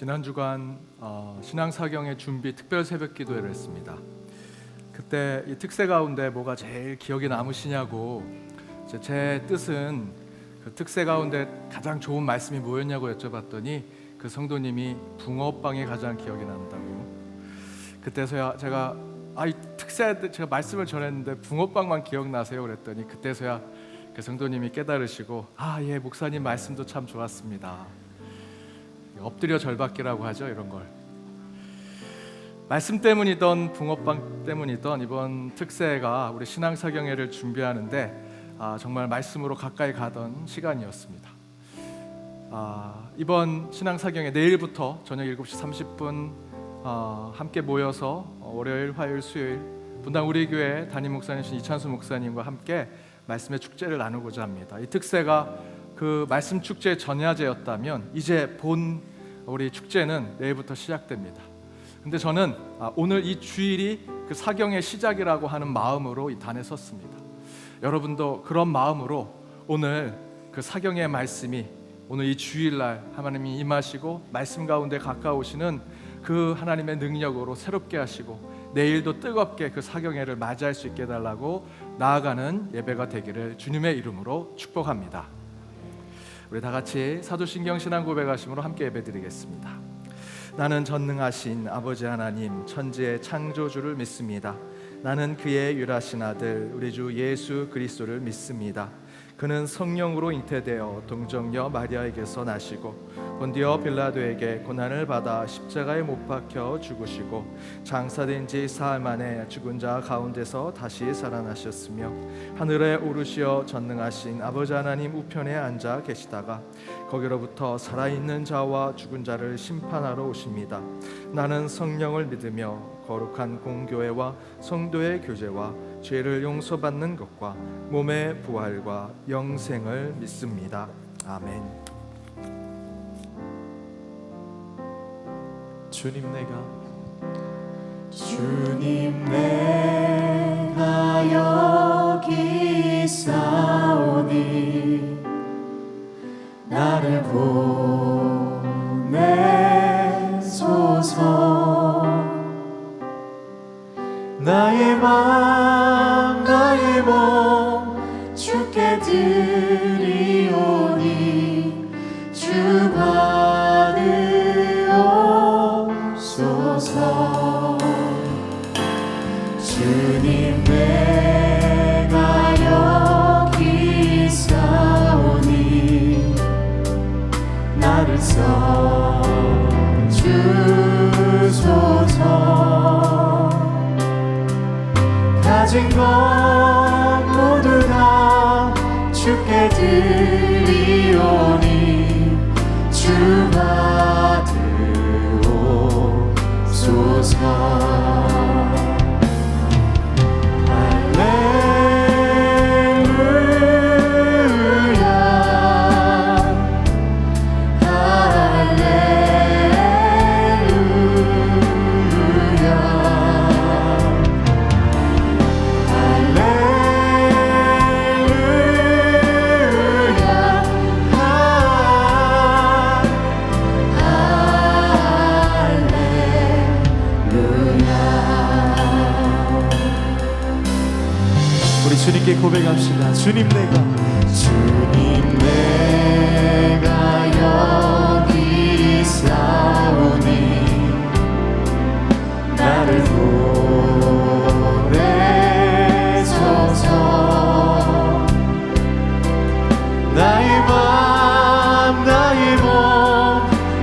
지난 주간 신앙사경의 준비 특별 새벽 기도회를 했습니다. 그때 이 특세 가운데 뭐가 제일 기억에 남으시냐고 제 뜻은 그 특세 가운데 가장 좋은 말씀이 뭐였냐고 여쭤봤더니 그 성도님이 붕어빵이 가장 기억에 난다고. 그때서야 제가 이 특세 때 제가 말씀을 전했는데 붕어빵만 기억나세요 그랬더니 그때서야 그 성도님이 깨달으시고 예 목사님 말씀도 참 좋았습니다. 엎드려 절받기라고 하죠. 이런 걸 말씀 때문이던 붕어빵 때문이던 이번 특세가 우리 신앙사경회를 준비하는데 정말 말씀으로 가까이 가던 시간이었습니다. 이번 신앙사경회 내일부터 저녁 7시 30분 함께 모여서 월요일, 화요일, 수요일 분당 우리 교회 담임 목사님이신 이찬수 목사님과 함께 말씀의 축제를 나누고자 합니다. 이 특세가 그 말씀 축제 전야제였다면 이제 본 우리 축제는 내일부터 시작됩니다. 근데 저는 오늘 이 주일이 그 사경의 시작이라고 하는 마음으로 이 단에 섰습니다. 여러분도 그런 마음으로 오늘 그 사경의 말씀이 오늘 이 주일날 하나님이 임하시고 말씀 가운데 가까우시는 그 하나님의 능력으로 새롭게 하시고 내일도 뜨겁게 그 사경회를 맞이할 수 있게 해달라고 나아가는 예배가 되기를 주님의 이름으로 축복합니다. 우리 다 같이 사도신경 신앙 고백하심으로 함께 예배드리겠습니다. 나는 전능하신 아버지 하나님 천지의 창조주를 믿습니다. 나는 그의 유일하신 아들 우리 주 예수 그리스도를 믿습니다. 그는 성령으로 잉태되어 동정녀 마리아에게서 나시고 본디오 빌라도에게 고난을 받아 십자가에 못 박혀 죽으시고 장사된 지 사흘 만에 죽은 자 가운데서 다시 살아나셨으며 하늘에 오르시어 전능하신 아버지 하나님 우편에 앉아 계시다가 거기로부터 살아있는 자와 죽은 자를 심판하러 오십니다. 나는 성령을 믿으며 거룩한 공교회와 성도의 교제와 죄를 용서받는 것과 몸의 부활과 영생을 믿습니다. 아멘. 주님 내가 여기 있사오니 나를 보내소서. 나의 맘 나의 몸 주께 드리오니 주 받으옵소서. 주님 내가 여기 있사오니 나를 써주소서. 가진 것 모두 다 주께 드리오니 주 받으옵소서. 주님께 고백합시다. 주님 내가 여기 있사오니 나를 보내소서. 나의 맘 나의 몸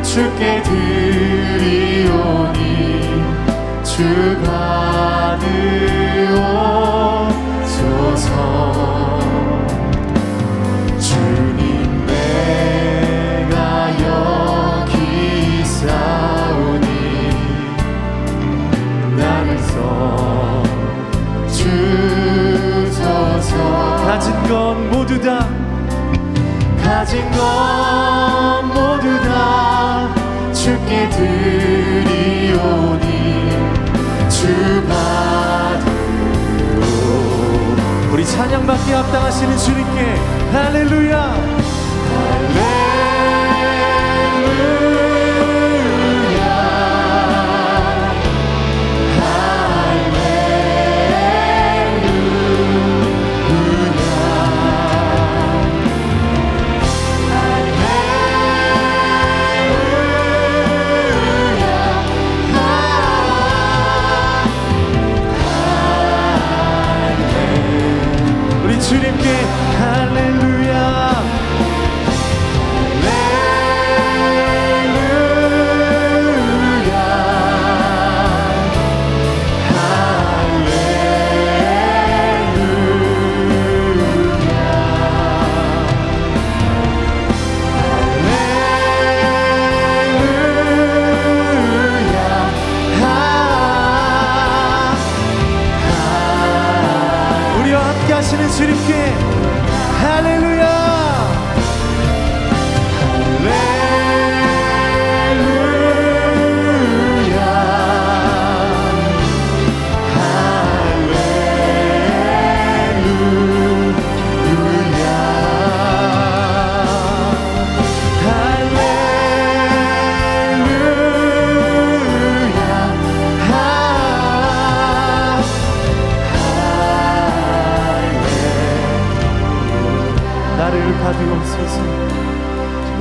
주께 드리오니 주 받으옵소서. 주님 내가 여기 있사오니 나를 써주소서. 가진 것 모두 다 주께 드리오니 주 받으옵소서. 우리 찬양받기에 합당하시는 주님께 할렐루야. 할렐루야.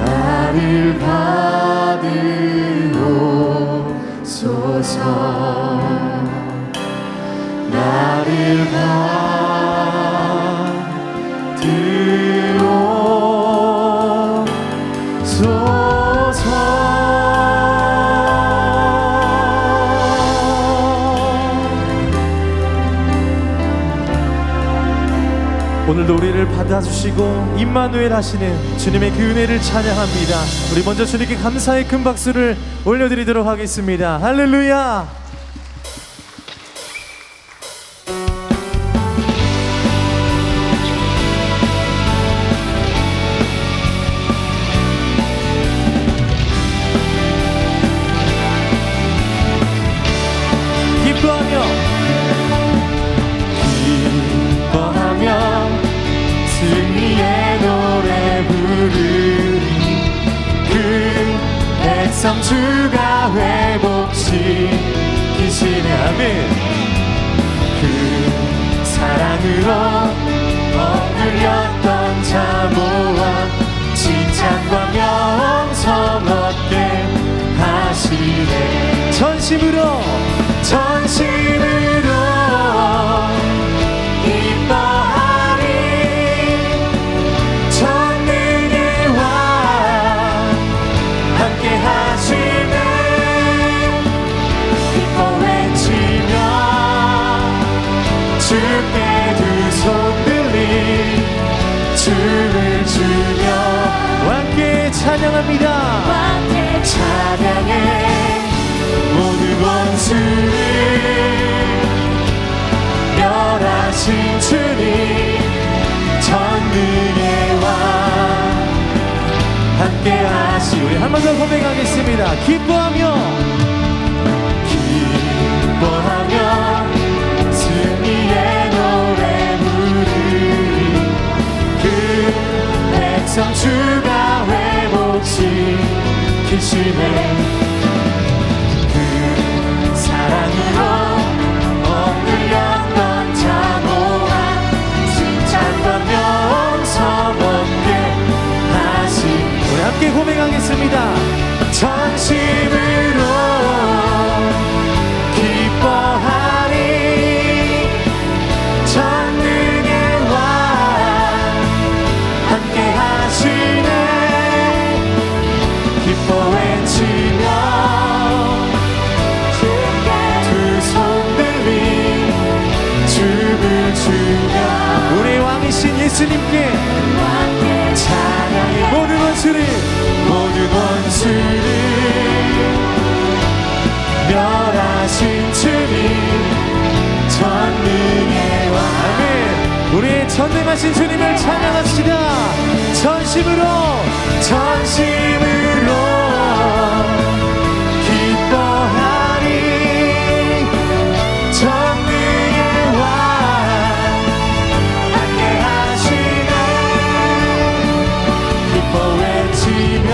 나를 받으옵소서. 나를 오늘도 우리를 받아주시고 임마누엘 하시는 주님의 그 은혜를 찬양합니다. 우리 먼저 주님께 감사의 큰 박수를 올려드리도록 하겠습니다. 할렐루야. 기뻐하며 승리의 노래 부르리. 그 백성 주가 회복시키시네. 아멘. 그 사랑으로 억눌렸던 자 모아 칭찬과 명성 얻게 하시네. 전심으로 기뻐하리. 전능의 왕 함께 하시네. 기뻐 외치며 주께 두 손 들리 춤을 추며 함께 찬양합니다. 찬양해 모든 원수를 멸하신 주님 전능의 왕 함께 하시. 우리 한 번 더 고백하겠습니다. 기뻐하며 승리의 노래 부르리. 그 백성 주가 회복시키시네. 그 사랑으로 억눌렸던 자 모아 칭찬과 명성 얻게 하시. 우리 함께 고백하겠습니다. 전심으로 기뻐하리. 전능의 왕 함께 하시네. 기뻐 외치며 두 손 들리 춤을 추며 우리 왕이신 예수님께 찬양해 모든 원수를 멸하신 주님 전능의 왕. 아멘. 우리의 전능하신 주님을 찬양합시다. 전심으로 기뻐하리. 전능의 왕 함께 하시네. 기뻐 외치며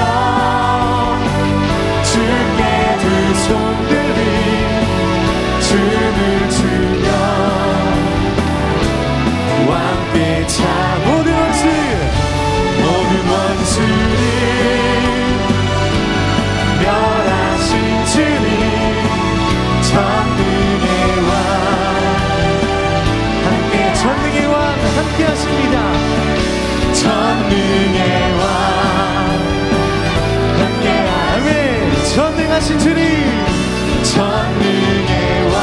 주께 두 손 들이 춤을 추며 왕께 차 모든 원수를 멸하신 주님 전능의 왕 함께 전능의 왕 함께 하십니다. 전능의 왕 함께 아멘. 전능하신 주님 전능의 왕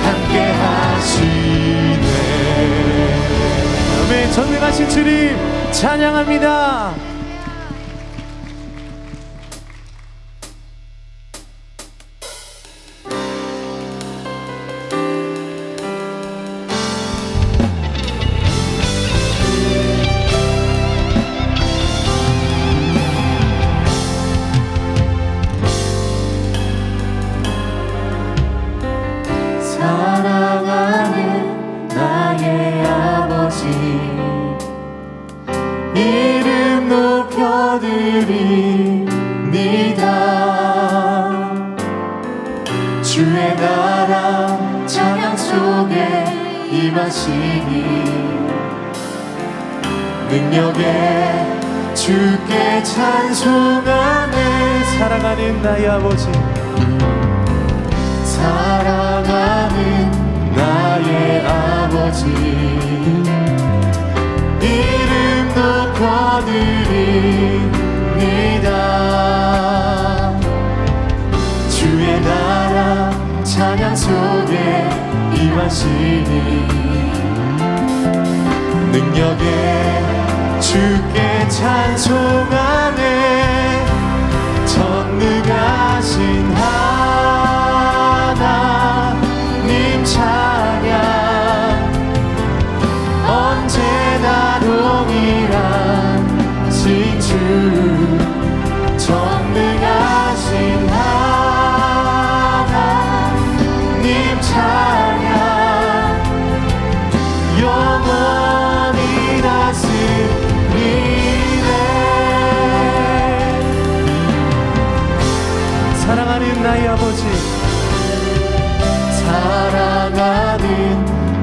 함께 하시네. 아멘. 전능하신 주님 찬양합니다. 사랑하는 나의 아버지 이름 높여드립니다. 주의 나라 찬양 속에 임하시니 능력에 주께 찬송하네. 사랑하는 나의 아버지, 사랑하는 나의 아버지, 이름 높여드립니다. 주의 나라 찬양 속에 임하시니 능력에 주께 찬송하네. 전능하신 하나님 찬양, 언제나 동일한 진주. 전능하신 하나님 찬양, 영원히 다스리네. 사랑하는 나의 아버지, 사랑하는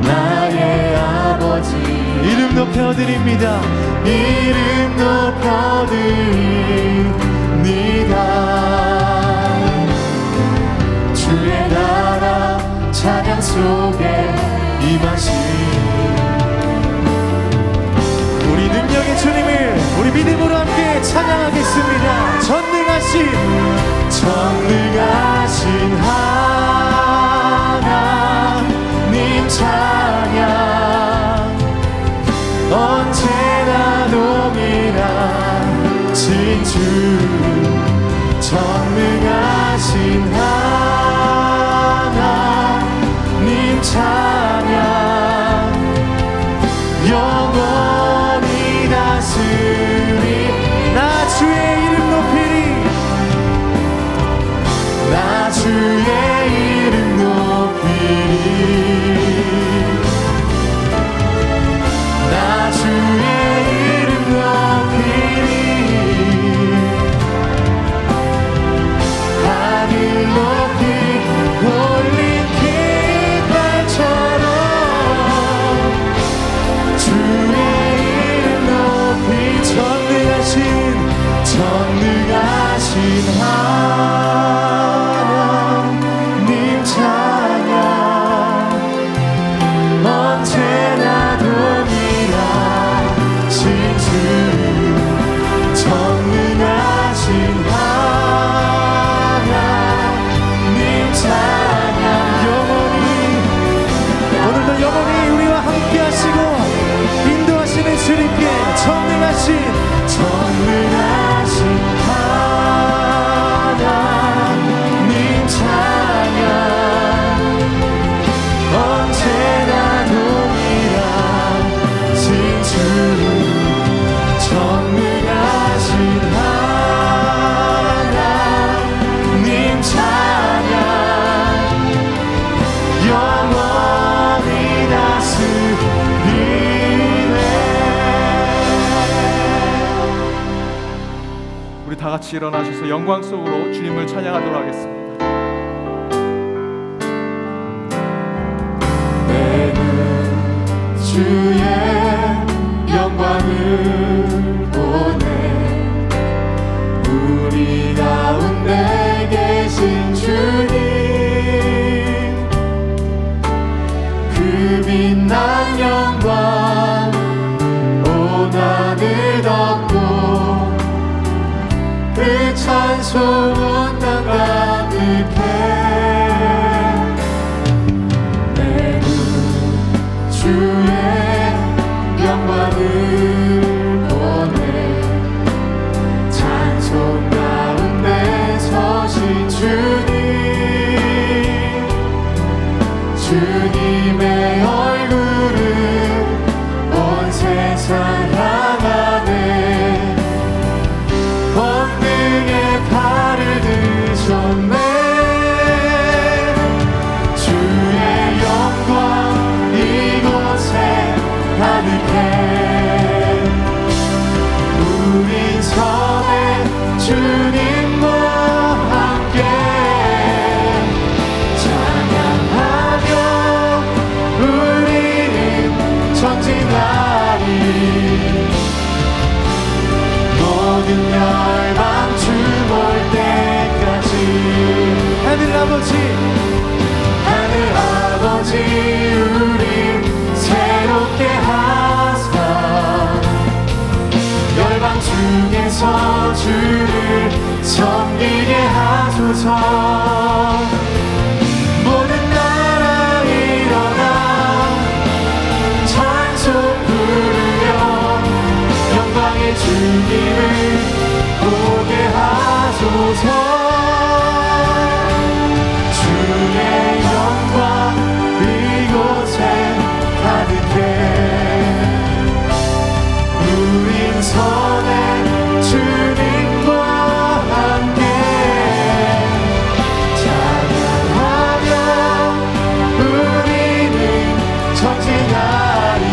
나의 아버지, 이름 높여드립니다. 이름 높여드립니다. 주의 나라 찬양 속에 임하시니 우리 능력의 주님을 우리 믿음으로 함께 찬양하겠습니다. 전능하신 하나님 찬양, 언제나 동일한 진주. 전능하신 하나님 찬양, 영원히 다스리. 나 주의 이름 높이리. 나 주의 이름 높이리. 나 주의 이름 높이리. 하늘 높이 올린 깃발처럼 주의 이름 높이. 전능하신 하나님 찬양, 언제나 동일한 진주. 전능하신 하나님 찬양, 오늘도 영원히 우리와 함께 하시고 인도하시는 주님께 전능하신 하나님 찬양, 언제나 동일한 진주. 전능하신 하나님 찬양, 영원히 다스리네. 우리 다 같이 일어나셔서 영광 속으로 주님을 찬양하도록 하겠습니다. 내는 주의 영광을 보네. 우리 가운데 계신 주님, 그 빛난 영광 온 하늘 덮고 그 찬송 온 땅 가득해. 내 눈 주의 영광을 보네. 모든 열방 주 볼 때까지 하늘 아버지 하늘 아버지 우리 새롭게 하사 열방 중에서 주를 섬기게 하소서. 모든 나라 일어나 찬송 부르며 영광의 주님을 보게 하소서. 주의 영광 이곳에 가득해 우린 선해 주님과 함께 찬양하며 우리는 전진하리.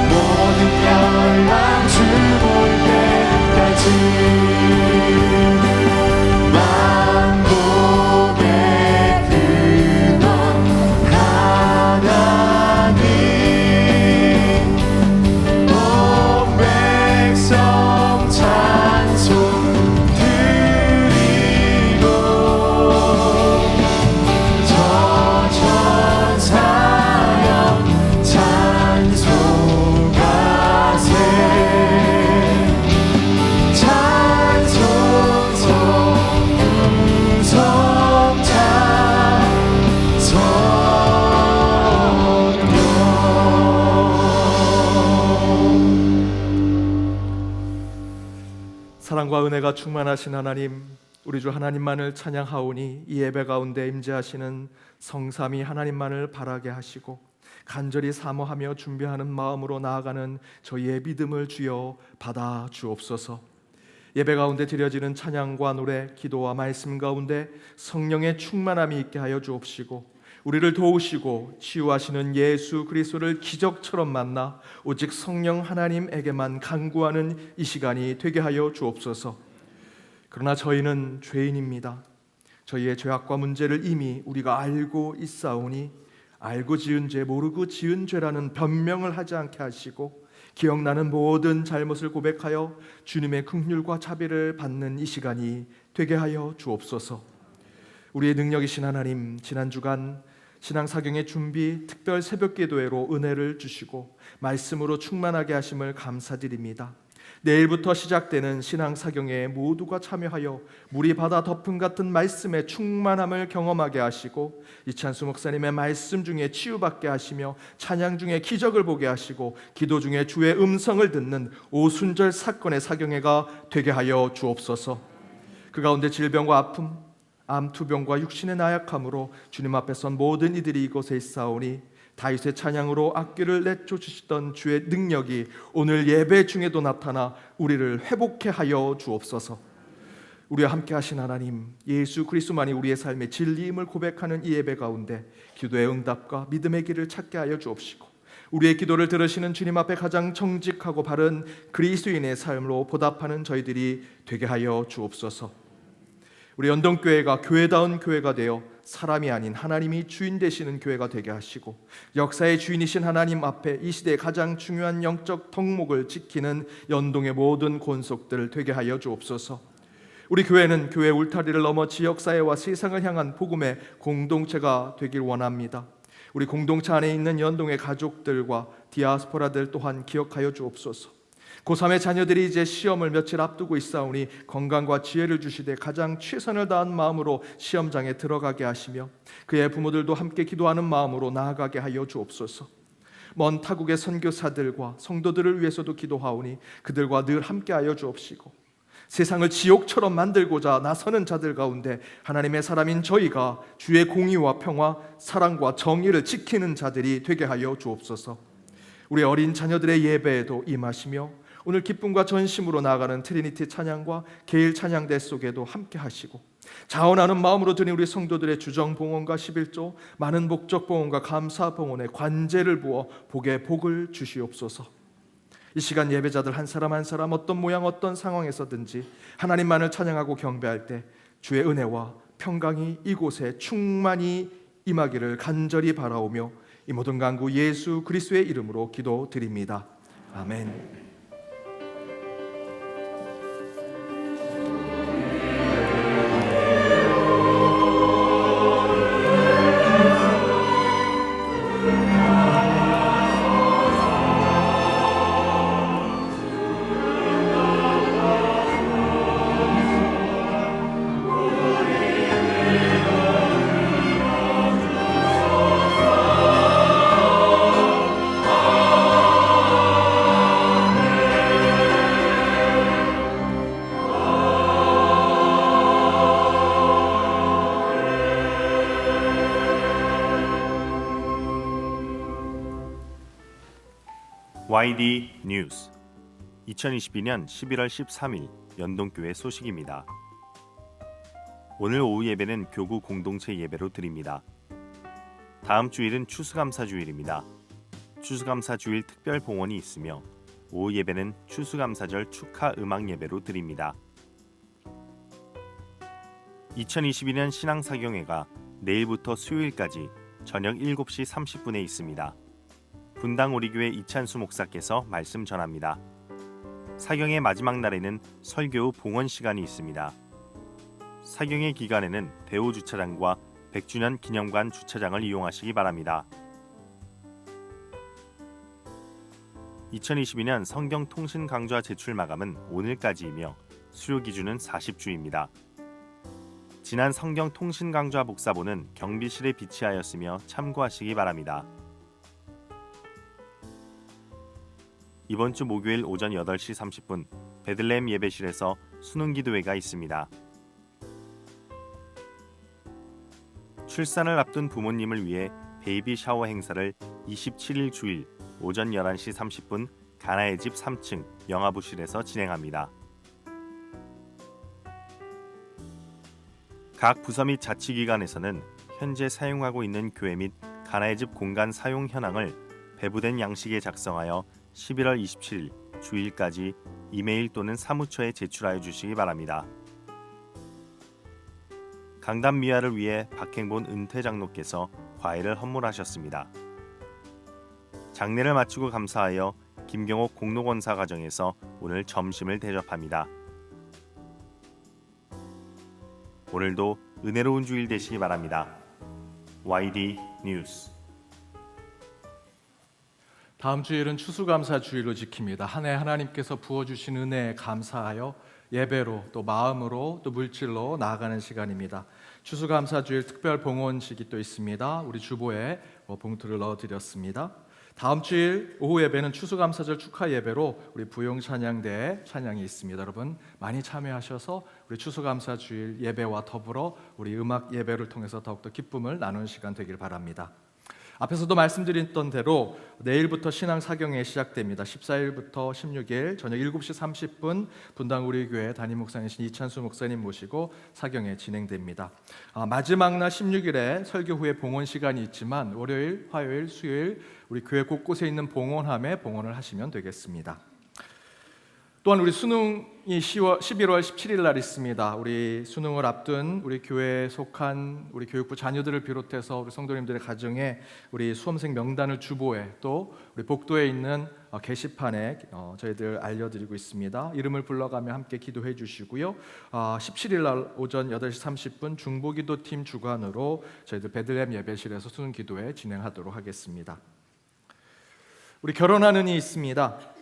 모든 열방 주 볼 때까지 사랑과 은혜가 충만하신 하나님, 우리 주 하나님만을 찬양하오니 이 예배 가운데 임재하시는 성삼위 하나님만을 바라게 하시고 간절히 사모하며 준비하는 마음으로 나아가는 저희의 믿음을 주여 받아 주옵소서. 예배 가운데 드려지는 찬양과 노래, 기도와 말씀 가운데 성령의 충만함이 있게 하여 주옵시고 우리를 도우시고 치유하시는 예수 그리스도를 기적처럼 만나 오직 성령 하나님에게만 간구하는 이 시간이 되게 하여 주옵소서. 그러나 저희는 죄인입니다. 저희의 죄악과 문제를 이미 우리가 알고 있사오니 알고 지은 죄 모르고 지은 죄라는 변명을 하지 않게 하시고 기억나는 모든 잘못을 고백하여 주님의 긍휼과 자비를 받는 이 시간이 되게 하여 주옵소서. 우리의 능력이신 하나님, 지난 주간 신앙사경의 준비, 특별 새벽기도회로 은혜를 주시고 말씀으로 충만하게 하심을 감사드립니다. 내일부터 시작되는 신앙사경에 모두가 참여하여 물이 바다 덮음 같은 말씀의 충만함을 경험하게 하시고 이찬수 목사님의 말씀 중에 치유받게 하시며 찬양 중에 기적을 보게 하시고 기도 중에 주의 음성을 듣는 오순절 사건의 사경회가 되게 하여 주옵소서. 그 가운데 질병과 아픔, 암투병과 육신의 나약함으로 주님 앞에 선 모든 이들이 이곳에 있사오니 다윗의 찬양으로 악귀를 내쫓으시던 주의 능력이 오늘 예배 중에도 나타나 우리를 회복케 하여 주옵소서. 우리와 함께 하신 하나님, 예수 그리스도만이 우리의 삶의 진리임을 고백하는 이 예배 가운데 기도의 응답과 믿음의 길을 찾게 하여 주옵시고 우리의 기도를 들으시는 주님 앞에 가장 정직하고 바른 그리스도인의 삶으로 보답하는 저희들이 되게 하여 주옵소서. 우리 연동교회가 교회다운 교회가 되어 사람이 아닌 하나님이 주인 되시는 교회가 되게 하시고 역사의 주인이신 하나님 앞에 이 시대의 가장 중요한 영적 덕목을 지키는 연동의 모든 권속들 되게 하여 주옵소서. 우리 교회는 교회 울타리를 넘어 지역사회와 세상을 향한 복음의 공동체가 되길 원합니다. 우리 공동체 안에 있는 연동의 가족들과 디아스포라들 또한 기억하여 주옵소서. 고3의 자녀들이 이제 시험을 며칠 앞두고 있사오니 건강과 지혜를 주시되 가장 최선을 다한 마음으로 시험장에 들어가게 하시며 그의 부모들도 함께 기도하는 마음으로 나아가게 하여 주옵소서. 먼 타국의 선교사들과 성도들을 위해서도 기도하오니 그들과 늘 함께하여 주옵시고 세상을 지옥처럼 만들고자 나서는 자들 가운데 하나님의 사람인 저희가 주의 공의와 평화, 사랑과 정의를 지키는 자들이 되게 하여 주옵소서. 우리 어린 자녀들의 예배에도 임하시며 오늘 기쁨과 전심으로 나아가는 트리니티 찬양과 개일 찬양대 속에도 함께 하시고 자원하는 마음으로 드린 우리 성도들의 주정 봉헌과 11조, 많은 목적 봉헌과 감사 봉헌에 관제를 부어 복에 복을 주시옵소서. 이 시간 예배자들 한 사람 한 사람 어떤 모양 어떤 상황에서든지 하나님만을 찬양하고 경배할 때 주의 은혜와 평강이 이곳에 충만히 임하기를 간절히 바라오며 이 모든 간구 예수 그리스도의 이름으로 기도드립니다. 아멘. YD 뉴스 2022년 11월 13일 연동교회 소식입니다. 오늘 오후 예배는 교구 공동체 예배로 드립니다. 다음 주일은 추수감사주일입니다. 추수감사주일 특별 봉헌이 있으며 오후 예배는 추수감사절 축하 음악 예배로 드립니다. 2022년 신앙사경회가 내일부터 수요일까지 저녁 7시 30분에 있습니다. 분당 우리교회 이찬수 목사께서 말씀 전합니다. 사경의 마지막 날에는 설교 후 봉헌 시간이 있습니다. 사경의 기간에는 대호 주차장과 100주년 기념관 주차장을 이용하시기 바랍니다. 2022년 성경 통신 강좌 제출 마감은 오늘까지이며 수료 기준은 40주입니다. 지난 성경 통신 강좌 복사본은 경비실에 비치하였으며 참고하시기 바랍니다. 이번 주 목요일 오전 8시 30분 베들레헴 예배실에서 수능 기도회가 있습니다. 출산을 앞둔 부모님을 위해 베이비 샤워 행사를 27일 주일 오전 11시 30분 가나의 집 3층 영아부실에서 진행합니다. 각 부서 및 자치기관에서는 현재 사용하고 있는 교회 및 가나의 집 공간 사용 현황을 배부된 양식에 작성하여 11월 27일 주일까지 이메일 또는 사무처에 제출하여 주시기 바랍니다. 강단 미화를 위해 박행본 은퇴 장로께서 과외를 헌물하셨습니다. 장례를 마치고 감사하여 김경옥 공로권사 가정에서 오늘 점심을 대접합니다. 오늘도 은혜로운 주일 되시기 바랍니다. YD 뉴스. 다음 주일은 추수감사 주일로 지킵니다. 한 해 하나님께서 부어주신 은혜에 감사하여 예배로 또 마음으로 또 물질로 나아가는 시간입니다. 추수감사 주일 특별 봉헌식이 또 있습니다. 우리 주보에 봉투를 넣어드렸습니다. 다음 주일 오후 예배는 추수감사절 축하 예배로 우리 부용 찬양대에 찬양이 있습니다. 여러분 많이 참여하셔서 우리 추수감사 주일 예배와 더불어 우리 음악 예배를 통해서 더욱더 기쁨을 나누는 시간 되길 바랍니다. 앞에서도 말씀드렸던 대로 내일부터 신앙 사경회 시작됩니다. 14일부터 16일 저녁 7시 30분 분당 우리교회 담임 목사이신 이찬수 목사님 모시고 사경회 진행됩니다. 마지막 날 16일에 설교 후에 봉헌 시간이 있지만 월요일, 화요일, 수요일 우리 교회 곳곳에 있는 봉헌함에 봉헌을 하시면 되겠습니다. 또한 우리 수능이 11월 17일 날 있습니다. 우리 수능을 앞둔 우리 교회에 속한 우리 교육부 자녀들을 비롯해서 우리 성도님들의 가정에 우리 수험생 명단을 주보에 또 우리 복도에 있는 게시판에 저희들 알려드리고 있습니다. 이름을 불러가며 함께 기도해 주시고요. 17일 날 오전 8시 30분 중보기도팀 주관으로 저희들 베들레헴 예배실에서 수능 기도회 진행하도록 하겠습니다. 우리 결혼하는 이 있습니다.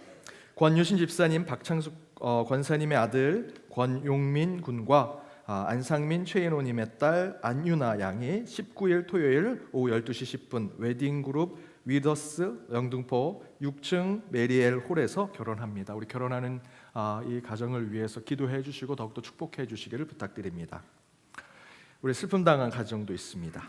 권유신 집사님, 박창숙 권사님의 아들 권용민 군과 안상민 최인호님의 딸 안유나 양이 19일 토요일 오후 12시 10분 웨딩그룹 위더스 영등포 6층 메리엘 홀에서 결혼합니다. 우리 결혼하는 이 가정을 위해서 기도해 주시고 더욱더 축복해 주시기를 부탁드립니다. 우리 슬픔 당한 가정도 있습니다.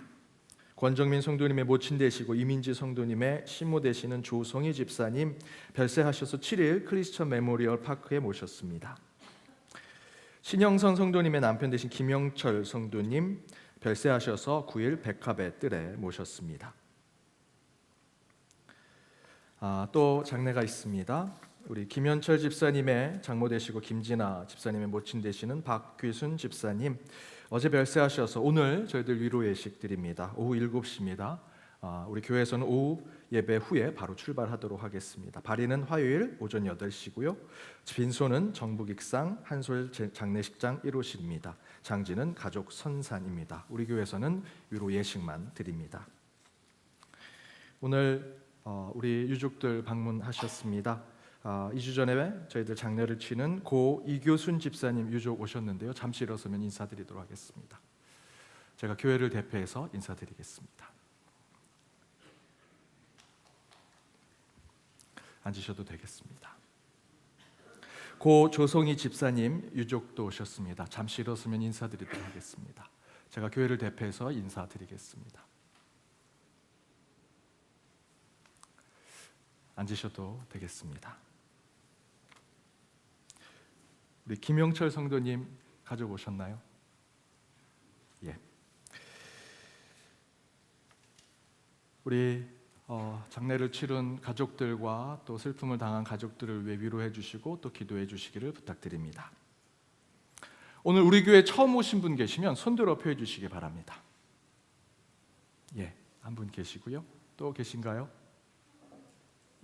권정민 성도님의 모친 되시고 이민지 성도님의 시모 되시는 조성희 집사님 별세하셔서 7일 크리스천 메모리얼 파크에 모셨습니다. 신영선 성도님의 남편 되신 김영철 성도님 별세하셔서 9일 백합의 뜰에 모셨습니다. 또 장례가 있습니다. 우리 김현철 집사님의 장모 되시고 김진아 집사님의 모친 되시는 박귀순 집사님 어제 별세하셔서 오늘 저희들 위로 예식 드립니다. 오후 7시입니다. 우리 교회에서는 오후 예배 후에 바로 출발하도록 하겠습니다. 발인은 화요일 오전 8시고요. 빈소는 정북익상 한솔 장례식장 1호실입니다. 장지는 가족 선산입니다. 우리 교회에서는 위로 예식만 드립니다. 오늘 우리 유족들 방문하셨습니다. 2주 전에 저희들 장례를 치는 고 이교순 집사님 유족 오셨는데요. 잠시 일어서면 인사드리도록 하겠습니다. 제가 교회를 대표해서 인사드리겠습니다. 앉으셔도 되겠습니다. 고 조성희 집사님 유족도 오셨습니다. 잠시 일어서면 인사드리도록 하겠습니다. 제가 교회를 대표해서 인사드리겠습니다. 앉으셔도 되겠습니다. 우리 김영철 성도님 가져오셨나요? 예. 우리 장례를 치른 가족들과 또 슬픔을 당한 가족들을 위해 위로해 주시고 또 기도해 주시기를 부탁드립니다. 오늘 우리 교회 처음 오신 분 계시면 손들어 펴 주시기 바랍니다. 예, 한 분 계시고요. 또 계신가요?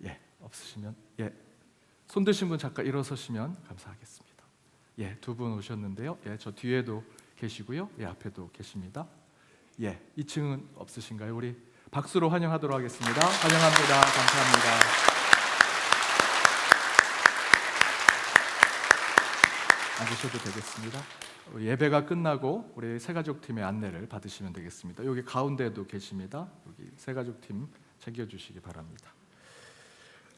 예, 없으시면 예, 손 드신 분 잠깐 일어서시면 감사하겠습니다. 예, 두 분 오셨는데요. 예, 저 뒤에도 계시고요. 예, 앞에도 계십니다. 예, 2층은 없으신가요? 우리 박수로 환영하도록 하겠습니다. 환영합니다. 감사합니다. 앉으셔도 되겠습니다. 예배가 끝나고 우리 새가족팀의 안내를 받으시면 되겠습니다. 여기 가운데도 계십니다. 여기 새가족팀 챙겨주시기 바랍니다.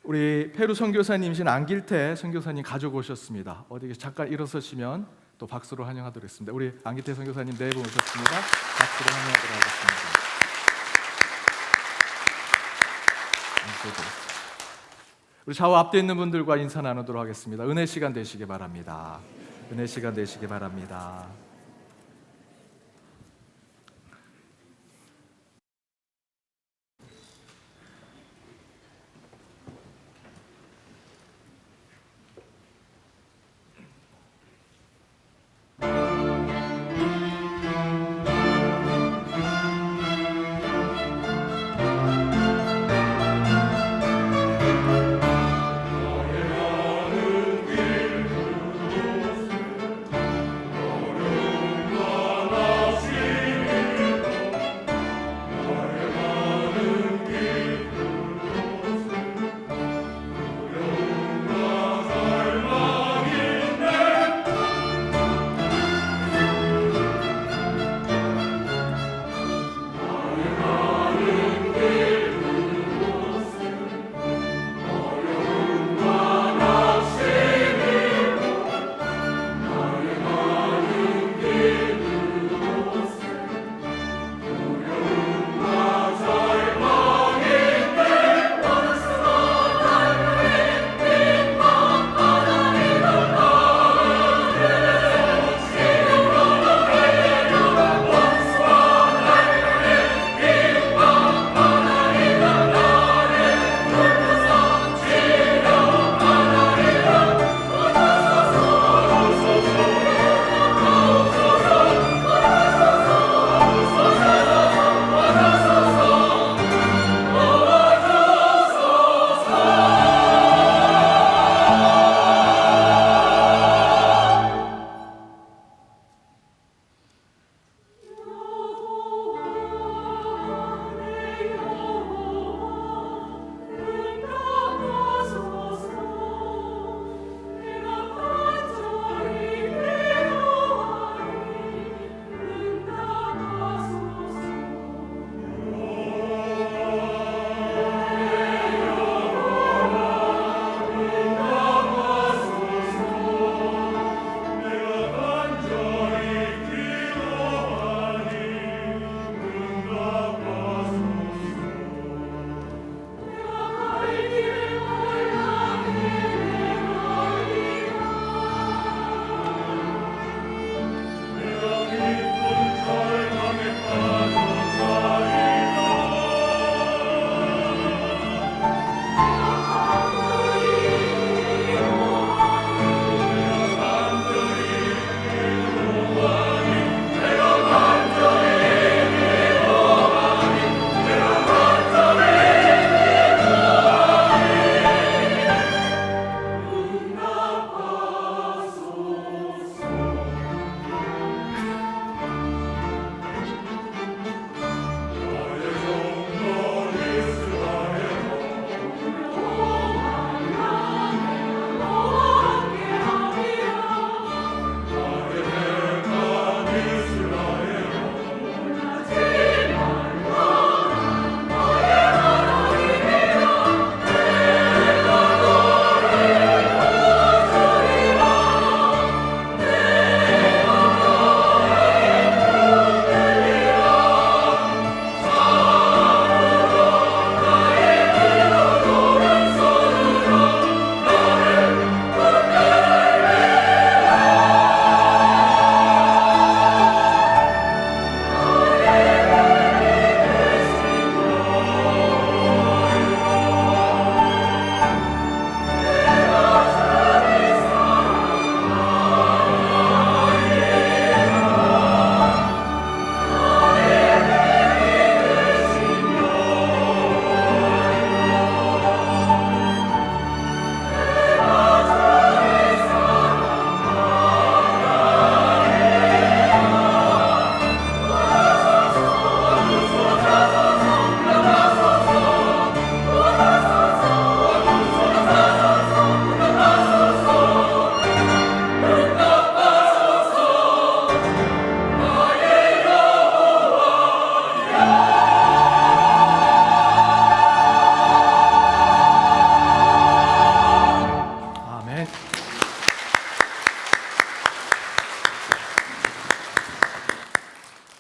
우리 페루 선교사님이신 안길태 선교사님 가족 오셨습니다. 어디 잠깐 일어서시면 또 박수로 환영하도록 하겠습니다. 우리 안길태 선교사님 네 분 오셨습니다. 박수로 환영하도록 하겠습니다. 우리 좌우 앞에 있는 분들과 인사 나누도록 하겠습니다. 은혜 시간 되시기 바랍니다. 은혜 시간 되시기 바랍니다.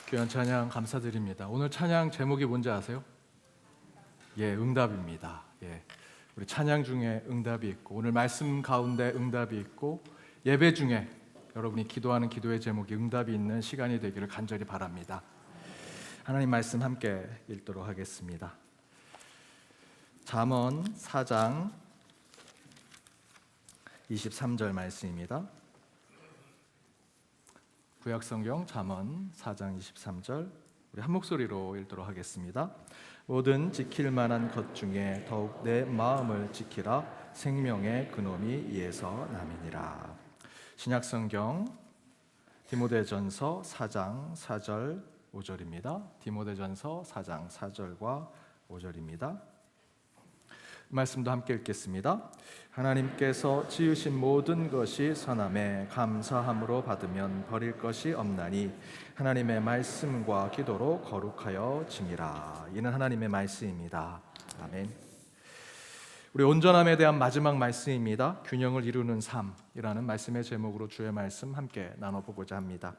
귀한 찬양 감사드립니다. 오늘 찬양 제목이 뭔지 아세요? 예, 응답입니다. 예, 우리 찬양 중에 응답이 있고 오늘 말씀 가운데 응답이 있고 예배 중에 여러분이 기도하는 기도의 제목이 응답이 있는 시간이 되기를 간절히 바랍니다. 하나님 말씀 함께 읽도록 하겠습니다. 잠언 4장 23절 말씀입니다. 구약성경 잠언 4장 23절 우리 한 목소리로 읽도록 하겠습니다. 모든 지킬 만한 것 중에 더욱 내 마음을 지키라. 생명의 근원이 이에서 남이니라. 신약성경 디모데전서 4장 4절 5절입니다. 디모데전서 4장 4절과 5절입니다. 말씀도 함께 읽겠습니다. 하나님께서 지으신 모든 것이 선함에 감사함으로 받으면 버릴 것이 없나니 하나님의 말씀과 기도로 거룩하여 지니라. 이는 하나님의 말씀입니다. 아멘. 우리 온전함에 대한 마지막 말씀입니다. 균형을 이루는 삶이라는 말씀의 제목으로 주의 말씀 함께 나눠보고자 합니다.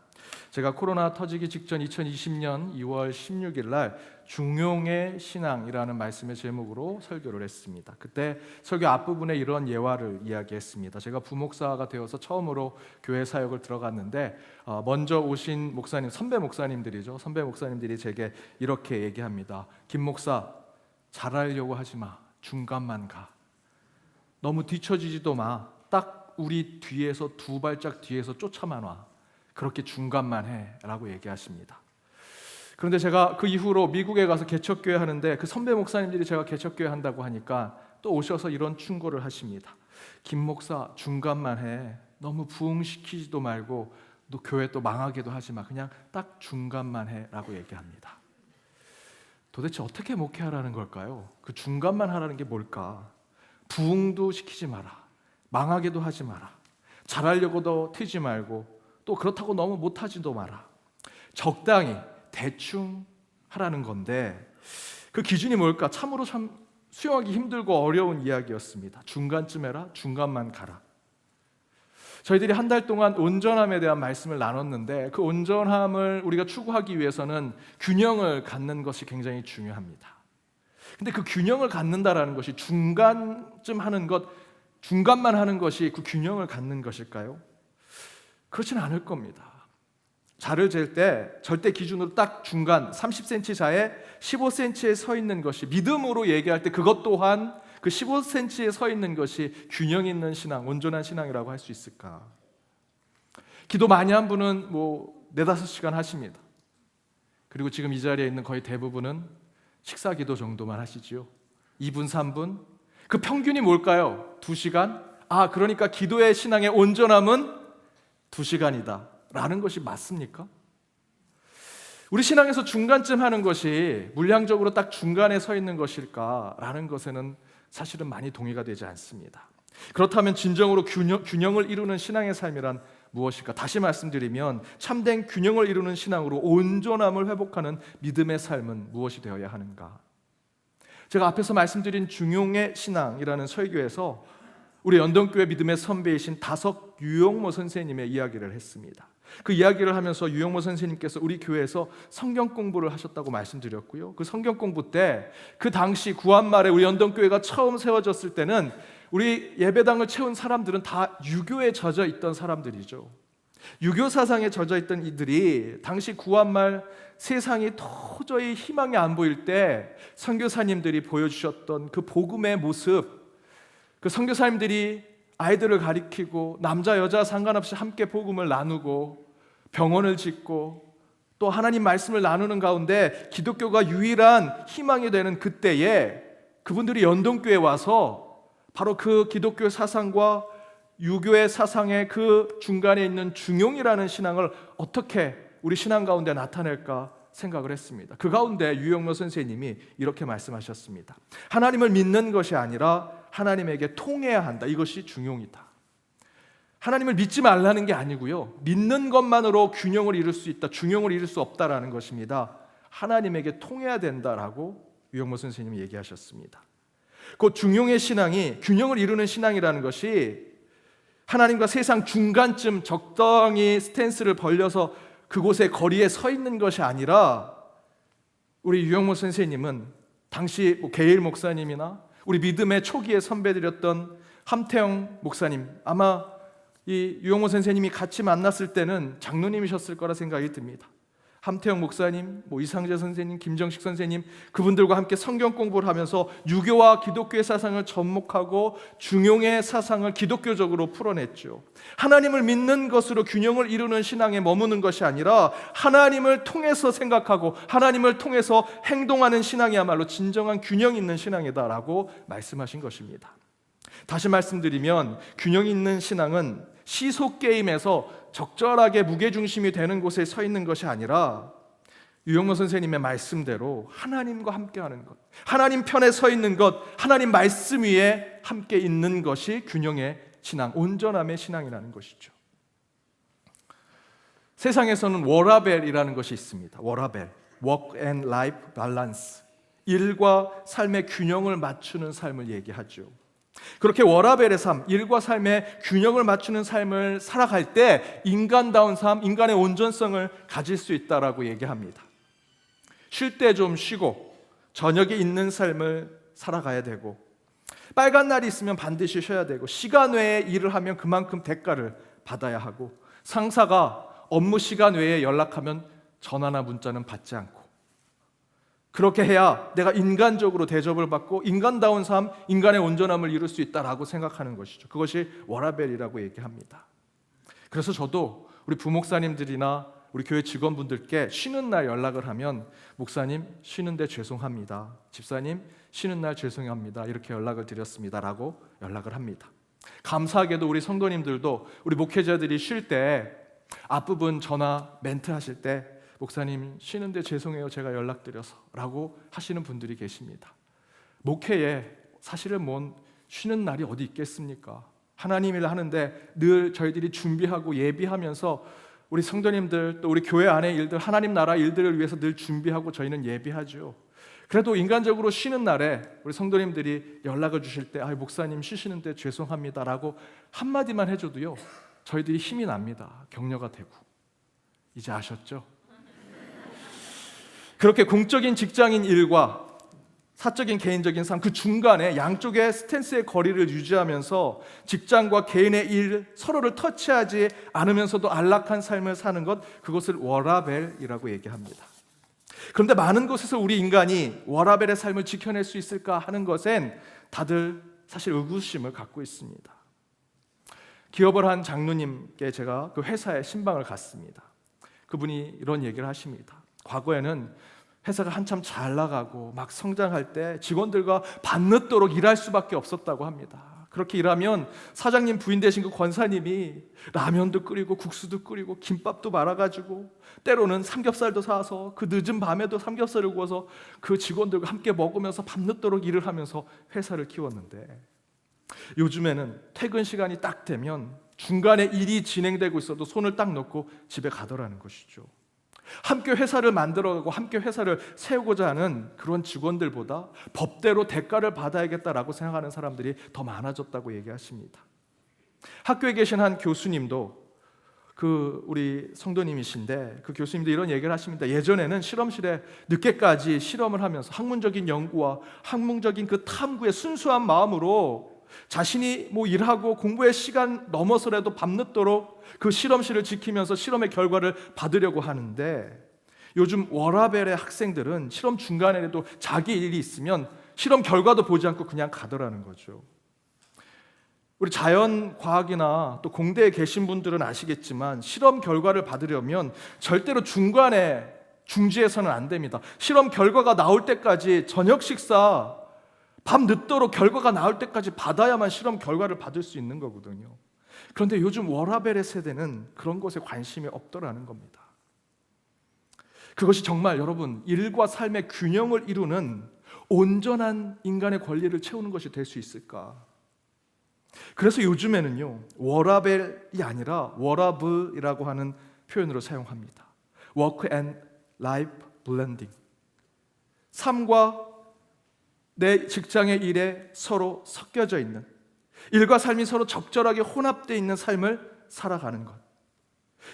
제가 코로나 터지기 직전 2020년 2월 16일 날 중용의 신앙이라는 말씀의 제목으로 설교를 했습니다. 그때 설교 앞부분에 이런 예화를 이야기했습니다. 제가 부목사가 되어서 처음으로 교회 사역을 들어갔는데 먼저 오신 목사님, 선배 목사님들이 제게 이렇게 얘기합니다. 김 목사, 잘하려고 하지 마. 중간만 가. 너무 뒤처지지도 마. 딱 우리 뒤에서 두 발짝 뒤에서 쫓아만 와. 그렇게 중간만 해 라고 얘기하십니다. 그런데 제가 그 이후로 미국에 가서 개척교회 하는데 그 선배 목사님들이 제가 개척교회 한다고 하니까 또 오셔서 이런 충고를 하십니다. 김 목사, 중간만 해. 너무 부흥시키지도 말고 너 교회 또 망하게도 하지 마. 그냥 딱 중간만 해 라고 얘기합니다. 도대체 어떻게 목회하라는 걸까요? 그 중간만 하라는 게 뭘까? 부흥도 시키지 마라. 망하게도 하지 마라. 잘하려고도 튀지 말고 또 그렇다고 너무 못하지도 마라. 적당히 대충 하라는 건데 그 기준이 뭘까? 참으로 참 수용하기 힘들고 어려운 이야기였습니다. 중간쯤 해라. 중간만 가라. 저희들이 한 달 동안 온전함에 대한 말씀을 나눴는데 그 온전함을 우리가 추구하기 위해서는 균형을 갖는 것이 굉장히 중요합니다. 근데 그 균형을 갖는다라는 것이 중간쯤 하는 것, 중간만 하는 것이 그 균형을 갖는 것일까요? 그렇지는 않을 겁니다. 자를 잴 때 절대 기준으로 딱 중간 30cm 자에 15cm에 서 있는 것이 믿음으로 얘기할 때 그것 또한 그 15cm에 서 있는 것이 균형 있는 신앙, 온전한 신앙이라고 할 수 있을까? 기도 많이 한 분은 4-5시간 하십니다. 그리고 지금 이 자리에 있는 거의 대부분은 식사 기도 정도만 하시지요. 2분, 3분. 그 평균이 뭘까요? 2시간? 그러니까 기도의 신앙의 온전함은 2시간이다 라는 것이 맞습니까? 우리 신앙에서 중간쯤 하는 것이 물량적으로 딱 중간에 서 있는 것일까라는 것에는 사실은 많이 동의가 되지 않습니다. 그렇다면 진정으로 균형을 이루는 신앙의 삶이란 무엇일까? 다시 말씀드리면 참된 균형을 이루는 신앙으로 온전함을 회복하는 믿음의 삶은 무엇이 되어야 하는가? 제가 앞에서 말씀드린 중용의 신앙이라는 설교에서 우리 연동교회 믿음의 선배이신 다석 유용모 선생님의 이야기를 했습니다. 그 이야기를 하면서 유용모 선생님께서 우리 교회에서 성경 공부를 하셨다고 말씀드렸고요. 그 성경 공부 때 그 당시 구한말에 우리 연동교회가 처음 세워졌을 때는 우리 예배당을 채운 사람들은 다 유교에 젖어 있던 사람들이죠. 유교 사상에 젖어 있던 이들이 당시 구한말 세상이 도저히 희망이 안 보일 때 선교사님들이 보여주셨던 그 복음의 모습, 그 선교사님들이 아이들을 가리키고 남자 여자 상관없이 함께 복음을 나누고 병원을 짓고 또 하나님 말씀을 나누는 가운데 기독교가 유일한 희망이 되는 그때에 그분들이 연동교회에 와서 바로 그 기독교 사상과 유교의 사상의 그 중간에 있는 중용이라는 신앙을 어떻게 우리 신앙 가운데 나타낼까 생각을 했습니다. 그 가운데 유용모 선생님이 이렇게 말씀하셨습니다. 하나님을 믿는 것이 아니라 하나님에게 통해야 한다. 이것이 중용이다. 하나님을 믿지 말라는 게 아니고요. 믿는 것만으로 균형을 이룰 수 있다. 중용을 이룰 수 없다라는 것입니다. 하나님에게 통해야 된다라고 유용모 선생님이 얘기하셨습니다. 그 중용의 신앙이 균형을 이루는 신앙이라는 것이 하나님과 세상 중간쯤 적당히 스탠스를 벌려서 그곳의 거리에 서 있는 것이 아니라 우리 유영모 선생님은 당시 게일 목사님이나 우리 믿음의 초기에 선배들이었던 함태영 목사님, 아마 이 유영모 선생님이 같이 만났을 때는 장로님이셨을 거라 생각이 듭니다. 함태영 목사님, 이상재 선생님, 김정식 선생님, 그분들과 함께 성경 공부를 하면서 유교와 기독교의 사상을 접목하고 중용의 사상을 기독교적으로 풀어냈죠. 하나님을 믿는 것으로 균형을 이루는 신앙에 머무는 것이 아니라 하나님을 통해서 생각하고 하나님을 통해서 행동하는 신앙이야말로 진정한 균형 있는 신앙이다라고 말씀하신 것입니다. 다시 말씀드리면 균형 있는 신앙은 시속 게임에서 적절하게 무게중심이 되는 곳에 서 있는 것이 아니라 유영모 선생님의 말씀대로 하나님과 함께하는 것, 하나님 편에 서 있는 것, 하나님 말씀 위에 함께 있는 것이 균형의 신앙, 온전함의 신앙이라는 것이죠. 세상에서는 워라벨이라는 것이 있습니다. 워라벨, Work and Life Balance, 일과 삶의 균형을 맞추는 삶을 얘기하죠. 그렇게 워라벨의 삶, 일과 삶의 균형을 맞추는 삶을 살아갈 때 인간다운 삶, 인간의 온전성을 가질 수 있다라고 얘기합니다. 쉴 때 좀 쉬고 저녁에 있는 삶을 살아가야 되고, 빨간 날이 있으면 반드시 쉬어야 되고, 시간 외에 일을 하면 그만큼 대가를 받아야 하고, 상사가 업무 시간 외에 연락하면 전화나 문자는 받지 않고, 그렇게 해야 내가 인간적으로 대접을 받고 인간다운 삶, 인간의 온전함을 이룰 수 있다라고 생각하는 것이죠. 그것이 워라벨이라고 얘기합니다. 그래서 저도 우리 부목사님들이나 우리 교회 직원분들께 쉬는 날 연락을 하면 목사님 쉬는데 죄송합니다, 집사님 쉬는 날 죄송합니다, 이렇게 연락을 드렸습니다라고 연락을 합니다. 감사하게도 우리 성도님들도 우리 목회자들이 쉴 때 앞부분 전화 멘트 하실 때 목사님 쉬는데 죄송해요, 제가 연락드려서 라고 하시는 분들이 계십니다. 목회에 사실은 쉬는 날이 어디 있겠습니까? 하나님 일 하는데 늘 저희들이 준비하고 예비하면서 우리 성도님들 또 우리 교회 안의 일들, 하나님 나라 일들을 위해서 늘 준비하고 저희는 예비하죠. 그래도 인간적으로 쉬는 날에 우리 성도님들이 연락을 주실 때 목사님 쉬시는데 죄송합니다 라고 한마디만 해줘도요 저희들이 힘이 납니다. 격려가 되고. 이제 아셨죠? 그렇게 공적인 직장인 일과 사적인 개인적인 삶, 그 중간에 양쪽의 스탠스의 거리를 유지하면서 직장과 개인의 일 서로를 터치하지 않으면서도 안락한 삶을 사는 것, 그것을 워라벨이라고 얘기합니다. 그런데 많은 곳에서 우리 인간이 워라벨의 삶을 지켜낼 수 있을까 하는 것엔 다들 사실 의구심을 갖고 있습니다. 기업을 한 장로님께 제가 그 회사에 신방을 갔습니다. 그분이 이런 얘기를 하십니다. 과거에는 회사가 한참 잘 나가고 막 성장할 때 직원들과 밤늦도록 일할 수밖에 없었다고 합니다. 그렇게 일하면 사장님 부인 되신 그 권사님이 라면도 끓이고 국수도 끓이고 김밥도 말아가지고 때로는 삼겹살도 사서 그 늦은 밤에도 삼겹살을 구워서 그 직원들과 함께 먹으면서 밤늦도록 일을 하면서 회사를 키웠는데, 요즘에는 퇴근 시간이 딱 되면 중간에 일이 진행되고 있어도 손을 딱 놓고 집에 가더라는 것이죠. 함께 회사를 만들어가고 함께 회사를 세우고자 하는 그런 직원들보다 법대로 대가를 받아야겠다라고 생각하는 사람들이 더 많아졌다고 얘기하십니다. 학교에 계신 한 교수님도 우리 성도님이신데 그 교수님도 이런 얘기를 하십니다. 예전에는 실험실에 늦게까지 실험을 하면서 학문적인 연구와 학문적인 그 탐구의 순수한 마음으로 자신이 일하고 공부의 시간 넘어서라도 밤늦도록 그 실험실을 지키면서 실험의 결과를 받으려고 하는데, 요즘 워라벨의 학생들은 실험 중간에라도 자기 일이 있으면 실험 결과도 보지 않고 그냥 가더라는 거죠. 우리 자연과학이나 또 공대에 계신 분들은 아시겠지만 실험 결과를 받으려면 절대로 중간에 중지해서는 안 됩니다. 실험 결과가 나올 때까지 저녁 식사 밤 늦도록 결과가 나올 때까지 받아야만 실험 결과를 받을 수 있는 거거든요. 그런데 요즘 워라벨의 세대는 그런 것에 관심이 없더라는 겁니다. 그것이 정말 여러분 일과 삶의 균형을 이루는 온전한 인간의 권리를 채우는 것이 될 수 있을까? 그래서 요즘에는요 워라벨이 아니라 워라블이라고 하는 표현으로 사용합니다. Work and Life Blending. 삶과 내 직장의 일에 서로 섞여져 있는, 일과 삶이 서로 적절하게 혼합되어 있는 삶을 살아가는 것.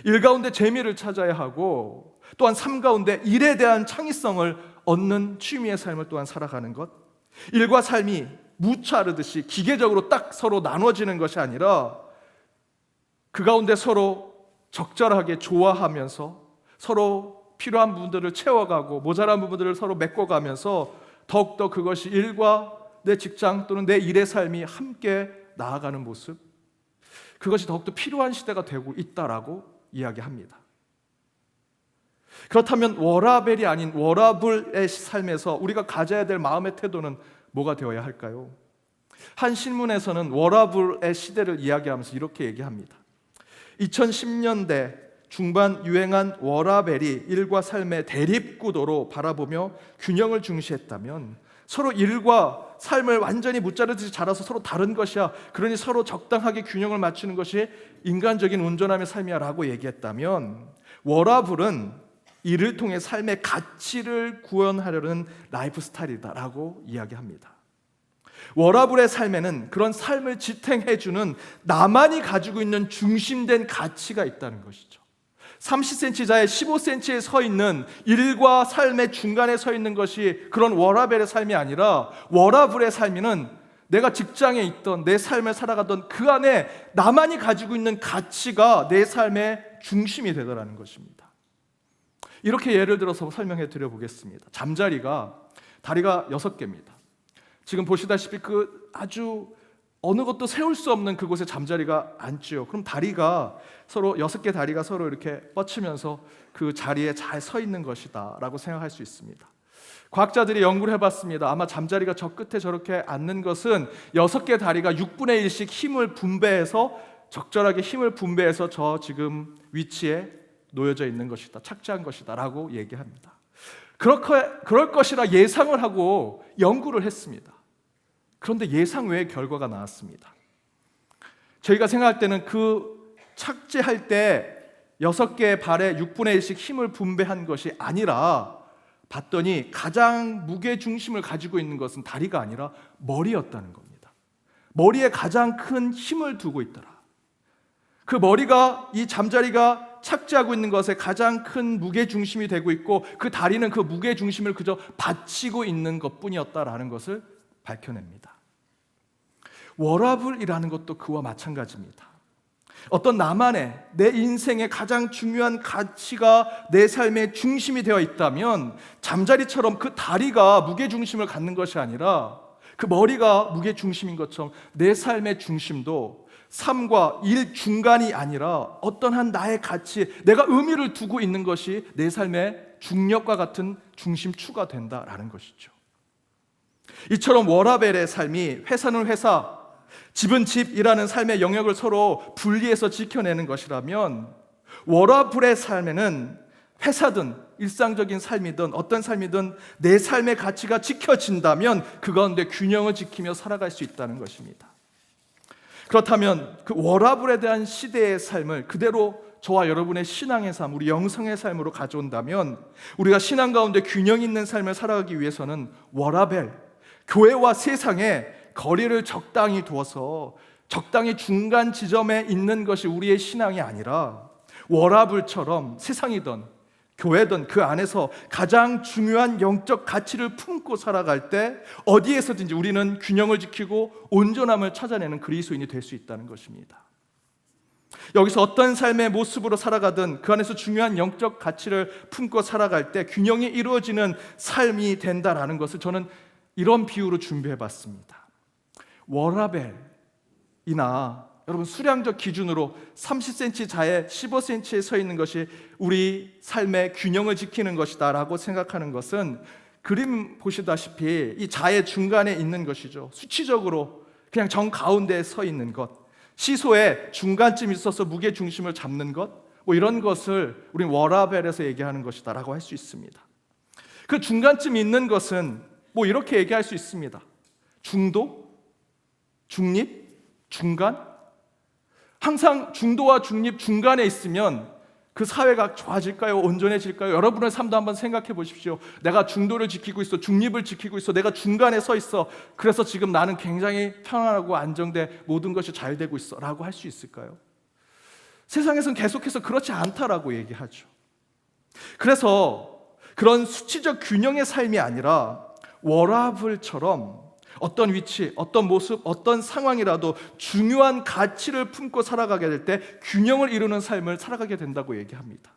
일 가운데 재미를 찾아야 하고 또한 삶 가운데 일에 대한 창의성을 얻는 취미의 삶을 또한 살아가는 것. 일과 삶이 무차르듯이 기계적으로 딱 서로 나눠지는 것이 아니라 그 가운데 서로 적절하게 조화하면서 서로 필요한 부분들을 채워가고 모자란 부분들을 서로 메꿔가면서 더욱더 그것이 일과 내 직장 또는 내 일의 삶이 함께 나아가는 모습, 그것이 더욱더 필요한 시대가 되고 있다라고 이야기합니다. 그렇다면 워라벨이 아닌 워라블의 삶에서 우리가 가져야 될 마음의 태도는 뭐가 되어야 할까요? 한 신문에서는 워라블의 시대를 이야기하면서 이렇게 얘기합니다. 2010년대 중반 유행한 워라벨이 일과 삶의 대립구도로 바라보며 균형을 중시했다면 서로 일과 삶을 완전히 무자르듯이 자라서 서로 다른 것이야, 그러니 서로 적당하게 균형을 맞추는 것이 인간적인 온전함의 삶이야 라고 얘기했다면, 워라블은 이를 통해 삶의 가치를 구현하려는 라이프 스타일이다 라고 이야기합니다. 워라블의 삶에는 그런 삶을 지탱해주는 나만이 가지고 있는 중심된 가치가 있다는 것이죠. 30cm자에 15cm에 서 있는 일과 삶의 중간에 서 있는 것이 그런 워라벨의 삶이 아니라, 워라블의 삶에는 내가 직장에 있던 내 삶을 살아가던 그 안에 나만이 가지고 있는 가치가 내 삶의 중심이 되더라는 것입니다. 이렇게 예를 들어서 설명해 드려 보겠습니다. 잠자리가 다리가 6개입니다. 지금 보시다시피 그 아주 어느 것도 세울 수 없는 그곳에 잠자리가 앉지요. 그럼 다리가 서로 6개 다리가 서로 이렇게 뻗치면서 그 자리에 잘 서 있는 것이다 라고 생각할 수 있습니다. 과학자들이 연구를 해봤습니다. 아마 잠자리가 저 끝에 저렇게 앉는 것은 6개 다리가 6분의 1씩 힘을 분배해서 적절하게 힘을 분배해서 저 지금 위치에 놓여져 있는 것이다, 착지한 것이다 라고 얘기합니다. 그럴 것이라 예상을 하고 연구를 했습니다. 그런데 예상 외의 결과가 나왔습니다. 저희가 생각할 때는 그 착지할 때 6개의 발에 6분의 1씩 힘을 분배한 것이 아니라, 봤더니 가장 무게중심을 가지고 있는 것은 다리가 아니라 머리였다는 겁니다. 머리에 가장 큰 힘을 두고 있더라. 그 머리가 이 잠자리가 착지하고 있는 것에 가장 큰 무게중심이 되고 있고, 그 다리는 그 무게중심을 그저 받치고 있는 것뿐이었다라는 것을 밝혀냅니다. 워라블이라는 것도 그와 마찬가지입니다. 어떤 나만의 내 인생의 가장 중요한 가치가 내 삶의 중심이 되어 있다면, 잠자리처럼 그 다리가 무게중심을 갖는 것이 아니라 그 머리가 무게중심인 것처럼 내 삶의 중심도 삶과 일 중간이 아니라 어떤 한 나의 가치, 내가 의미를 두고 있는 것이 내 삶의 중력과 같은 중심추가 된다라는 것이죠. 이처럼 워라벨의 삶이 회사는 회사, 집은 집이라는 삶의 영역을 서로 분리해서 지켜내는 것이라면, 워라블의 삶에는 회사든 일상적인 삶이든 어떤 삶이든 내 삶의 가치가 지켜진다면 그 가운데 균형을 지키며 살아갈 수 있다는 것입니다. 그렇다면 그 워라블에 대한 시대의 삶을 그대로 저와 여러분의 신앙의 삶, 우리 영성의 삶으로 가져온다면, 우리가 신앙 가운데 균형 있는 삶을 살아가기 위해서는 워라벨, 교회와 세상에 거리를 적당히 두어서 적당히 중간 지점에 있는 것이 우리의 신앙이 아니라, 워라블처럼 세상이든 교회든 그 안에서 가장 중요한 영적 가치를 품고 살아갈 때 어디에서든지 우리는 균형을 지키고 온전함을 찾아내는 그리스도인이 될 수 있다는 것입니다. 여기서 어떤 삶의 모습으로 살아가든 그 안에서 중요한 영적 가치를 품고 살아갈 때 균형이 이루어지는 삶이 된다라는 것을 저는 이런 비유로 준비해 봤습니다. 워라벨이나 여러분 수량적 기준으로 30cm 자에 15cm에 서 있는 것이 우리 삶의 균형을 지키는 것이다 라고 생각하는 것은, 그림 보시다시피 이 자의 중간에 있는 것이죠. 수치적으로 그냥 정 가운데에 서 있는 것, 시소의 중간쯤 있어서 무게 중심을 잡는 것, 뭐 이런 것을 우리는 워라벨에서 얘기하는 것이다 라고 할 수 있습니다. 그 중간쯤 있는 것은 뭐 이렇게 얘기할 수 있습니다. 중도, 중립, 중간. 항상 중도와 중립 중간에 있으면 그 사회가 좋아질까요? 온전해질까요? 여러분의 삶도 한번 생각해 보십시오. 내가 중도를 지키고 있어, 중립을 지키고 있어, 내가 중간에 서 있어. 그래서 지금 나는 굉장히 평안하고 안정돼, 모든 것이 잘 되고 있어 라고 할 수 있을까요? 세상에서는 계속해서 그렇지 않다라고 얘기하죠. 그래서 그런 수치적 균형의 삶이 아니라 워라블처럼 어떤 위치, 어떤 모습, 어떤 상황이라도 중요한 가치를 품고 살아가게 될 때 균형을 이루는 삶을 살아가게 된다고 얘기합니다.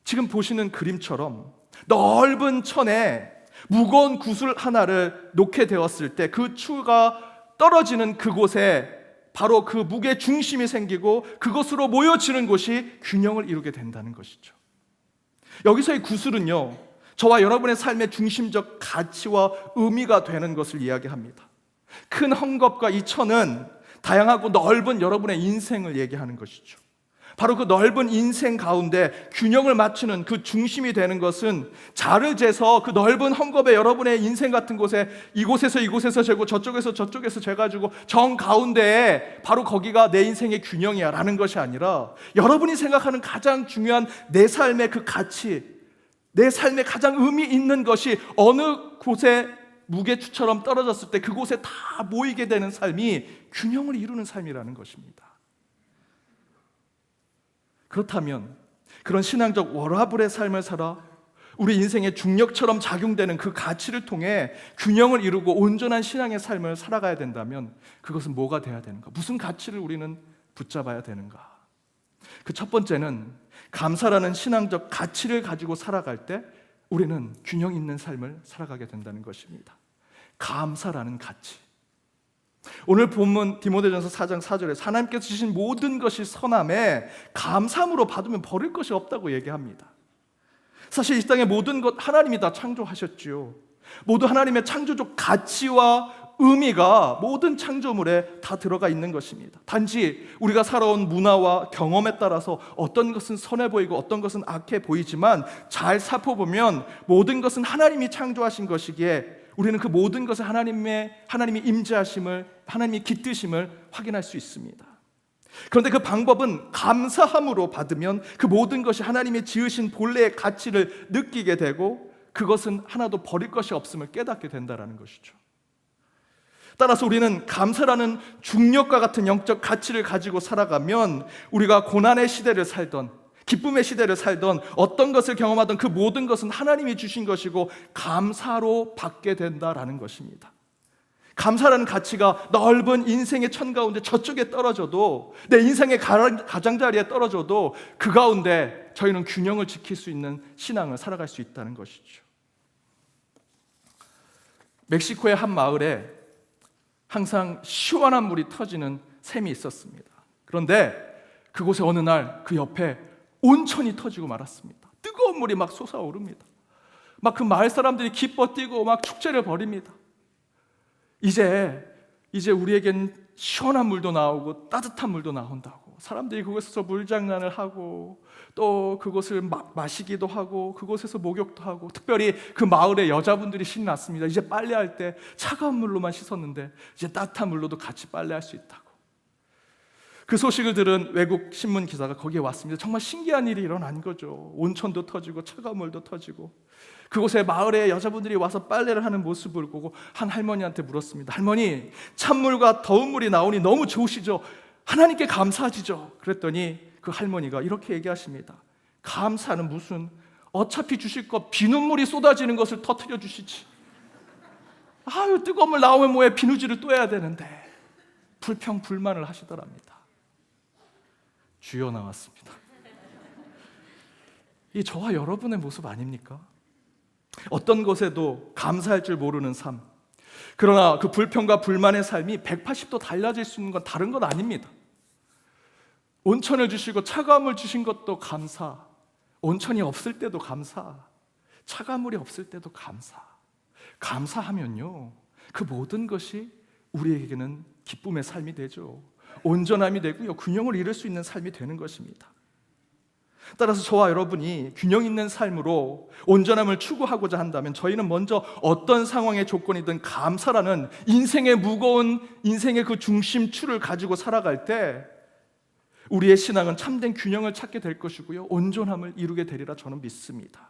지금 보시는 그림처럼 넓은 천에 무거운 구슬 하나를 놓게 되었을 때 그 추가 떨어지는 그곳에 바로 그 무게 중심이 생기고 그것으로 모여지는 곳이 균형을 이루게 된다는 것이죠. 여기서의 구슬은요, 저와 여러분의 삶의 중심적 가치와 의미가 되는 것을 이야기합니다. 큰 헝겊과 이 천은 다양하고 넓은 여러분의 인생을 얘기하는 것이죠. 바로 그 넓은 인생 가운데 균형을 맞추는 그 중심이 되는 것은 자를 재서 그 넓은 헝겊에 여러분의 인생 같은 곳에 이곳에서 재고 저쪽에서 재가지고 정 가운데에 바로 거기가 내 인생의 균형이야 라는 것이 아니라 여러분이 생각하는 가장 중요한 내 삶의 그 가치, 내 삶에 가장 의미 있는 것이 어느 곳에 무게추처럼 떨어졌을 때 그곳에 다 모이게 되는 삶이 균형을 이루는 삶이라는 것입니다. 그렇다면 그런 신앙적 워라블의 삶을 살아 우리 인생의 중력처럼 작용되는 그 가치를 통해 균형을 이루고 온전한 신앙의 삶을 살아가야 된다면 그것은 뭐가 돼야 되는가? 무슨 가치를 우리는 붙잡아야 되는가? 그 첫 번째는 감사라는 신앙적 가치를 가지고 살아갈 때 우리는 균형 있는 삶을 살아가게 된다는 것입니다. 감사라는 가치. 오늘 본문 디모데전서 4장 4절에 하나님께서 주신 모든 것이 선함에 감사함으로 받으면 버릴 것이 없다고 얘기합니다. 사실 이 땅의 모든 것 하나님이 다 창조하셨지요. 모두 하나님의 창조적 가치와 의미가 모든 창조물에 다 들어가 있는 것입니다. 단지 우리가 살아온 문화와 경험에 따라서 어떤 것은 선해 보이고 어떤 것은 악해 보이지만 잘 살펴보면 모든 것은 하나님이 창조하신 것이기에 우리는 그 모든 것을 하나님의 임재하심을, 하나님의 깃드심을 확인할 수 있습니다. 그런데 그 방법은 감사함으로 받으면 그 모든 것이 하나님의 지으신 본래의 가치를 느끼게 되고 그것은 하나도 버릴 것이 없음을 깨닫게 된다는 것이죠. 따라서 우리는 감사라는 중력과 같은 영적 가치를 가지고 살아가면 우리가 고난의 시대를 살던 기쁨의 시대를 살던 어떤 것을 경험하던 그 모든 것은 하나님이 주신 것이고 감사로 받게 된다라는 것입니다. 감사라는 가치가 넓은 인생의 천 가운데 저쪽에 떨어져도 내 인생의 가장자리에 떨어져도 그 가운데 저희는 균형을 지킬 수 있는 신앙을 살아갈 수 있다는 것이죠. 멕시코의 한 마을에 항상 시원한 물이 터지는 샘이 있었습니다. 그런데 그곳에 어느 날 그 옆에 온천이 터지고 말았습니다. 뜨거운 물이 막 솟아오릅니다. 막 그 마을 사람들이 기뻐 뛰고 막 축제를 벌입니다. 이제 우리에겐 시원한 물도 나오고 따뜻한 물도 나온다고 사람들이 그곳에서 물장난을 하고 또 그곳을 마시기도 하고 그곳에서 목욕도 하고 특별히 그 마을의 여자분들이 신났습니다. 이제 빨래할 때 차가운 물로만 씻었는데 이제 따뜻한 물로도 같이 빨래할 수 있다고. 그 소식을 들은 외국 신문 기자가 거기에 왔습니다. 정말 신기한 일이 일어난 거죠. 온천도 터지고 차가운 물도 터지고 그곳에 마을의 여자분들이 와서 빨래를 하는 모습을 보고 한 할머니한테 물었습니다. 할머니, 찬물과 더운 물이 나오니 너무 좋으시죠? 하나님께 감사하시죠? 그랬더니 그 할머니가 이렇게 얘기하십니다. 감사는 무슨, 어차피 주실 것 비눗물이 쏟아지는 것을 터뜨려 주시지. 아유, 뜨거운 물 나오면 뭐해, 비누질을 또 해야 되는데. 불평불만을 하시더랍니다. 주여 나왔습니다. 이 저와 여러분의 모습 아닙니까? 어떤 것에도 감사할 줄 모르는 삶. 그러나 그 불평과 불만의 삶이 180도 달라질 수 있는 건 다른 건 아닙니다. 온천을 주시고 차가운 물 주신 것도 감사, 온천이 없을 때도 감사, 차가운 물이 없을 때도 감사. 감사하면요, 그 모든 것이 우리에게는 기쁨의 삶이 되죠. 온전함이 되고요, 균형을 이룰 수 있는 삶이 되는 것입니다. 따라서 저와 여러분이 균형 있는 삶으로 온전함을 추구하고자 한다면 저희는 먼저 어떤 상황의 조건이든 감사라는 인생의 무거운 인생의 그 중심추를 가지고 살아갈 때 우리의 신앙은 참된 균형을 찾게 될 것이고요, 온전함을 이루게 되리라 저는 믿습니다.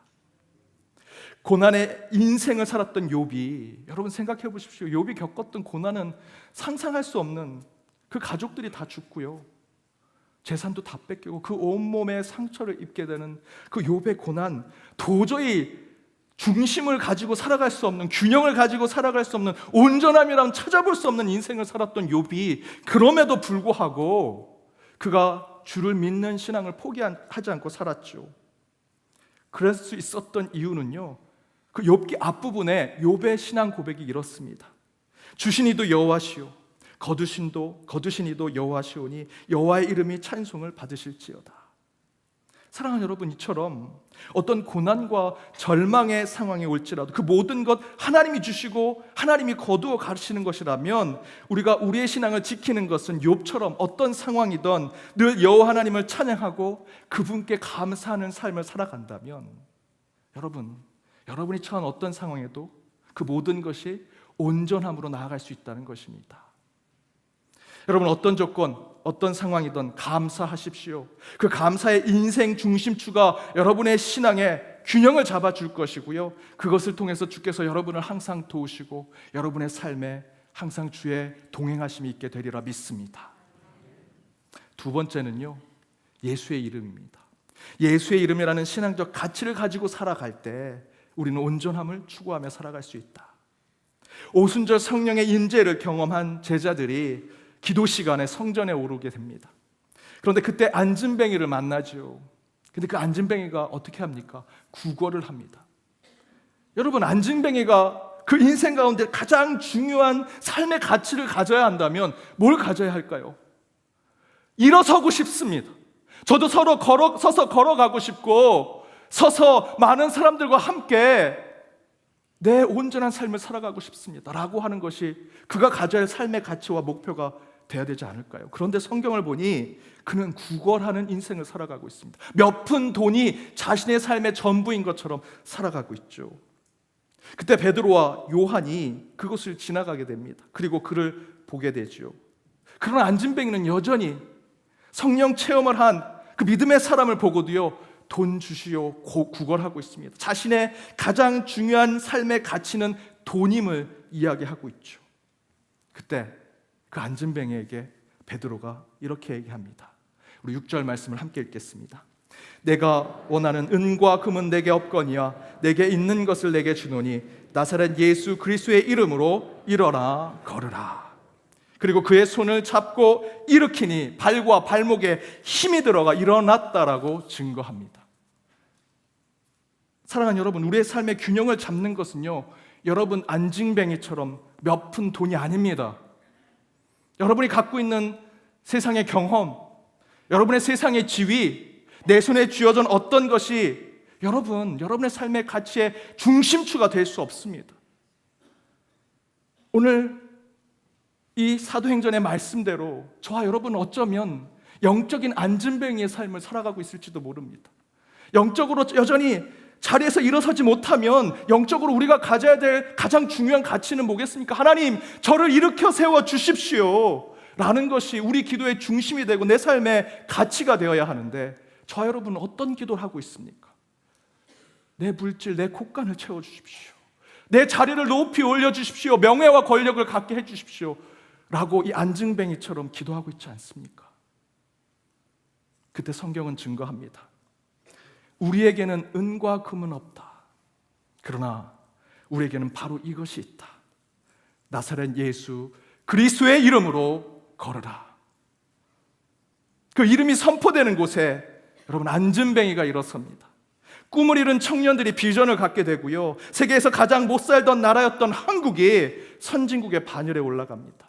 고난의 인생을 살았던 욥이, 여러분 생각해 보십시오. 욥이 겪었던 고난은 상상할 수 없는, 그 가족들이 다 죽고요, 재산도 다 뺏기고 그 온몸에 상처를 입게 되는 그 욥의 고난, 도저히 중심을 가지고 살아갈 수 없는, 균형을 가지고 살아갈 수 없는, 온전함이란 찾아볼 수 없는 인생을 살았던 욥이, 그럼에도 불구하고 그가 주를 믿는 신앙을 포기하지 않고 살았죠. 그럴 수 있었던 이유는요, 그 욥기 앞부분에 욥의 신앙 고백이 이렇습니다. 주신 이도 여호와시오, 거두신 이도 여호와시오니 여호와의 이름이 찬송을 받으실지어다. 사랑하는 여러분, 이처럼 어떤 고난과 절망의 상황이 올지라도 그 모든 것 하나님이 주시고 하나님이 거두어 가시는 것이라면, 우리가 우리의 신앙을 지키는 것은 욥처럼 어떤 상황이든 늘 여호와 하나님을 찬양하고 그분께 감사하는 삶을 살아간다면, 여러분이 처한 어떤 상황에도 그 모든 것이 온전함으로 나아갈 수 있다는 것입니다. 여러분, 어떤 조건, 어떤 상황이든 감사하십시오. 그 감사의 인생 중심추가 여러분의 신앙에 균형을 잡아줄 것이고요, 그것을 통해서 주께서 여러분을 항상 도우시고 여러분의 삶에 항상 주의 동행하심이 있게 되리라 믿습니다. 두 번째는요, 예수의 이름입니다. 예수의 이름이라는 신앙적 가치를 가지고 살아갈 때 우리는 온전함을 추구하며 살아갈 수 있다. 오순절 성령의 임재를 경험한 제자들이 기도 시간에 성전에 오르게 됩니다. 그런데 그때 안진뱅이를 만나죠. 근데 그 안진뱅이가 어떻게 합니까? 구걸을 합니다. 여러분, 안진뱅이가 그 인생 가운데 가장 중요한 삶의 가치를 가져야 한다면 뭘 가져야 할까요? 일어서고 싶습니다. 저도 서서 걸어가고 싶고, 서서 많은 사람들과 함께 내 온전한 삶을 살아가고 싶습니다 라고 하는 것이 그가 가져야 할 삶의 가치와 목표가 돼야 되지 않을까요? 그런데 성경을 보니 그는 구걸하는 인생을 살아가고 있습니다. 몇 푼 돈이 자신의 삶의 전부인 것처럼 살아가고 있죠. 그때 베드로와 요한이 그곳을 지나가게 됩니다. 그리고 그를 보게 되죠. 그러나 안진뱅이는 여전히 성령 체험을 한 그 믿음의 사람을 보고도요, 돈 주시오 구걸하고 있습니다. 자신의 가장 중요한 삶의 가치는 돈임을 이야기하고 있죠. 그때 그 안진뱅이에게 베드로가 이렇게 얘기합니다. 우리 6절 말씀을 함께 읽겠습니다. 내가 원하는 은과 금은 내게 없거니와 내게 있는 것을 내게 주노니 나사렛 예수 그리스도의 이름으로 일어나 걸으라. 그리고 그의 손을 잡고 일으키니 발과 발목에 힘이 들어가 일어났다라고 증거합니다. 사랑하는 여러분, 우리의 삶의 균형을 잡는 것은요, 여러분 안진뱅이처럼 몇 푼 돈이 아닙니다. 여러분이 갖고 있는 세상의 경험, 여러분의 세상의 지위, 내 손에 쥐어진 어떤 것이 여러분의 삶의 가치의 중심추가 될 수 없습니다. 오늘 이 사도행전의 말씀대로 저와 여러분은 어쩌면 영적인 안진뱅이의 삶을 살아가고 있을지도 모릅니다. 영적으로 여전히 자리에서 일어서지 못하면 영적으로 우리가 가져야 될 가장 중요한 가치는 뭐겠습니까? 하나님, 저를 일으켜 세워 주십시오 라는 것이 우리 기도의 중심이 되고 내 삶의 가치가 되어야 하는데, 저와 여러분은 어떤 기도를 하고 있습니까? 내 물질, 내 콧간을 채워주십시오, 내 자리를 높이 올려주십시오, 명예와 권력을 갖게 해주십시오 라고 이 안진뱅이처럼 기도하고 있지 않습니까? 그때 성경은 증거합니다. 우리에게는 은과 금은 없다. 그러나 우리에게는 바로 이것이 있다. 나사렛 예수 그리스도의 이름으로 걸으라. 그 이름이 선포되는 곳에 여러분 안진뱅이가 일어섭니다. 꿈을 이룬 청년들이 비전을 갖게 되고요, 세계에서 가장 못 살던 나라였던 한국이 선진국의 반열에 올라갑니다.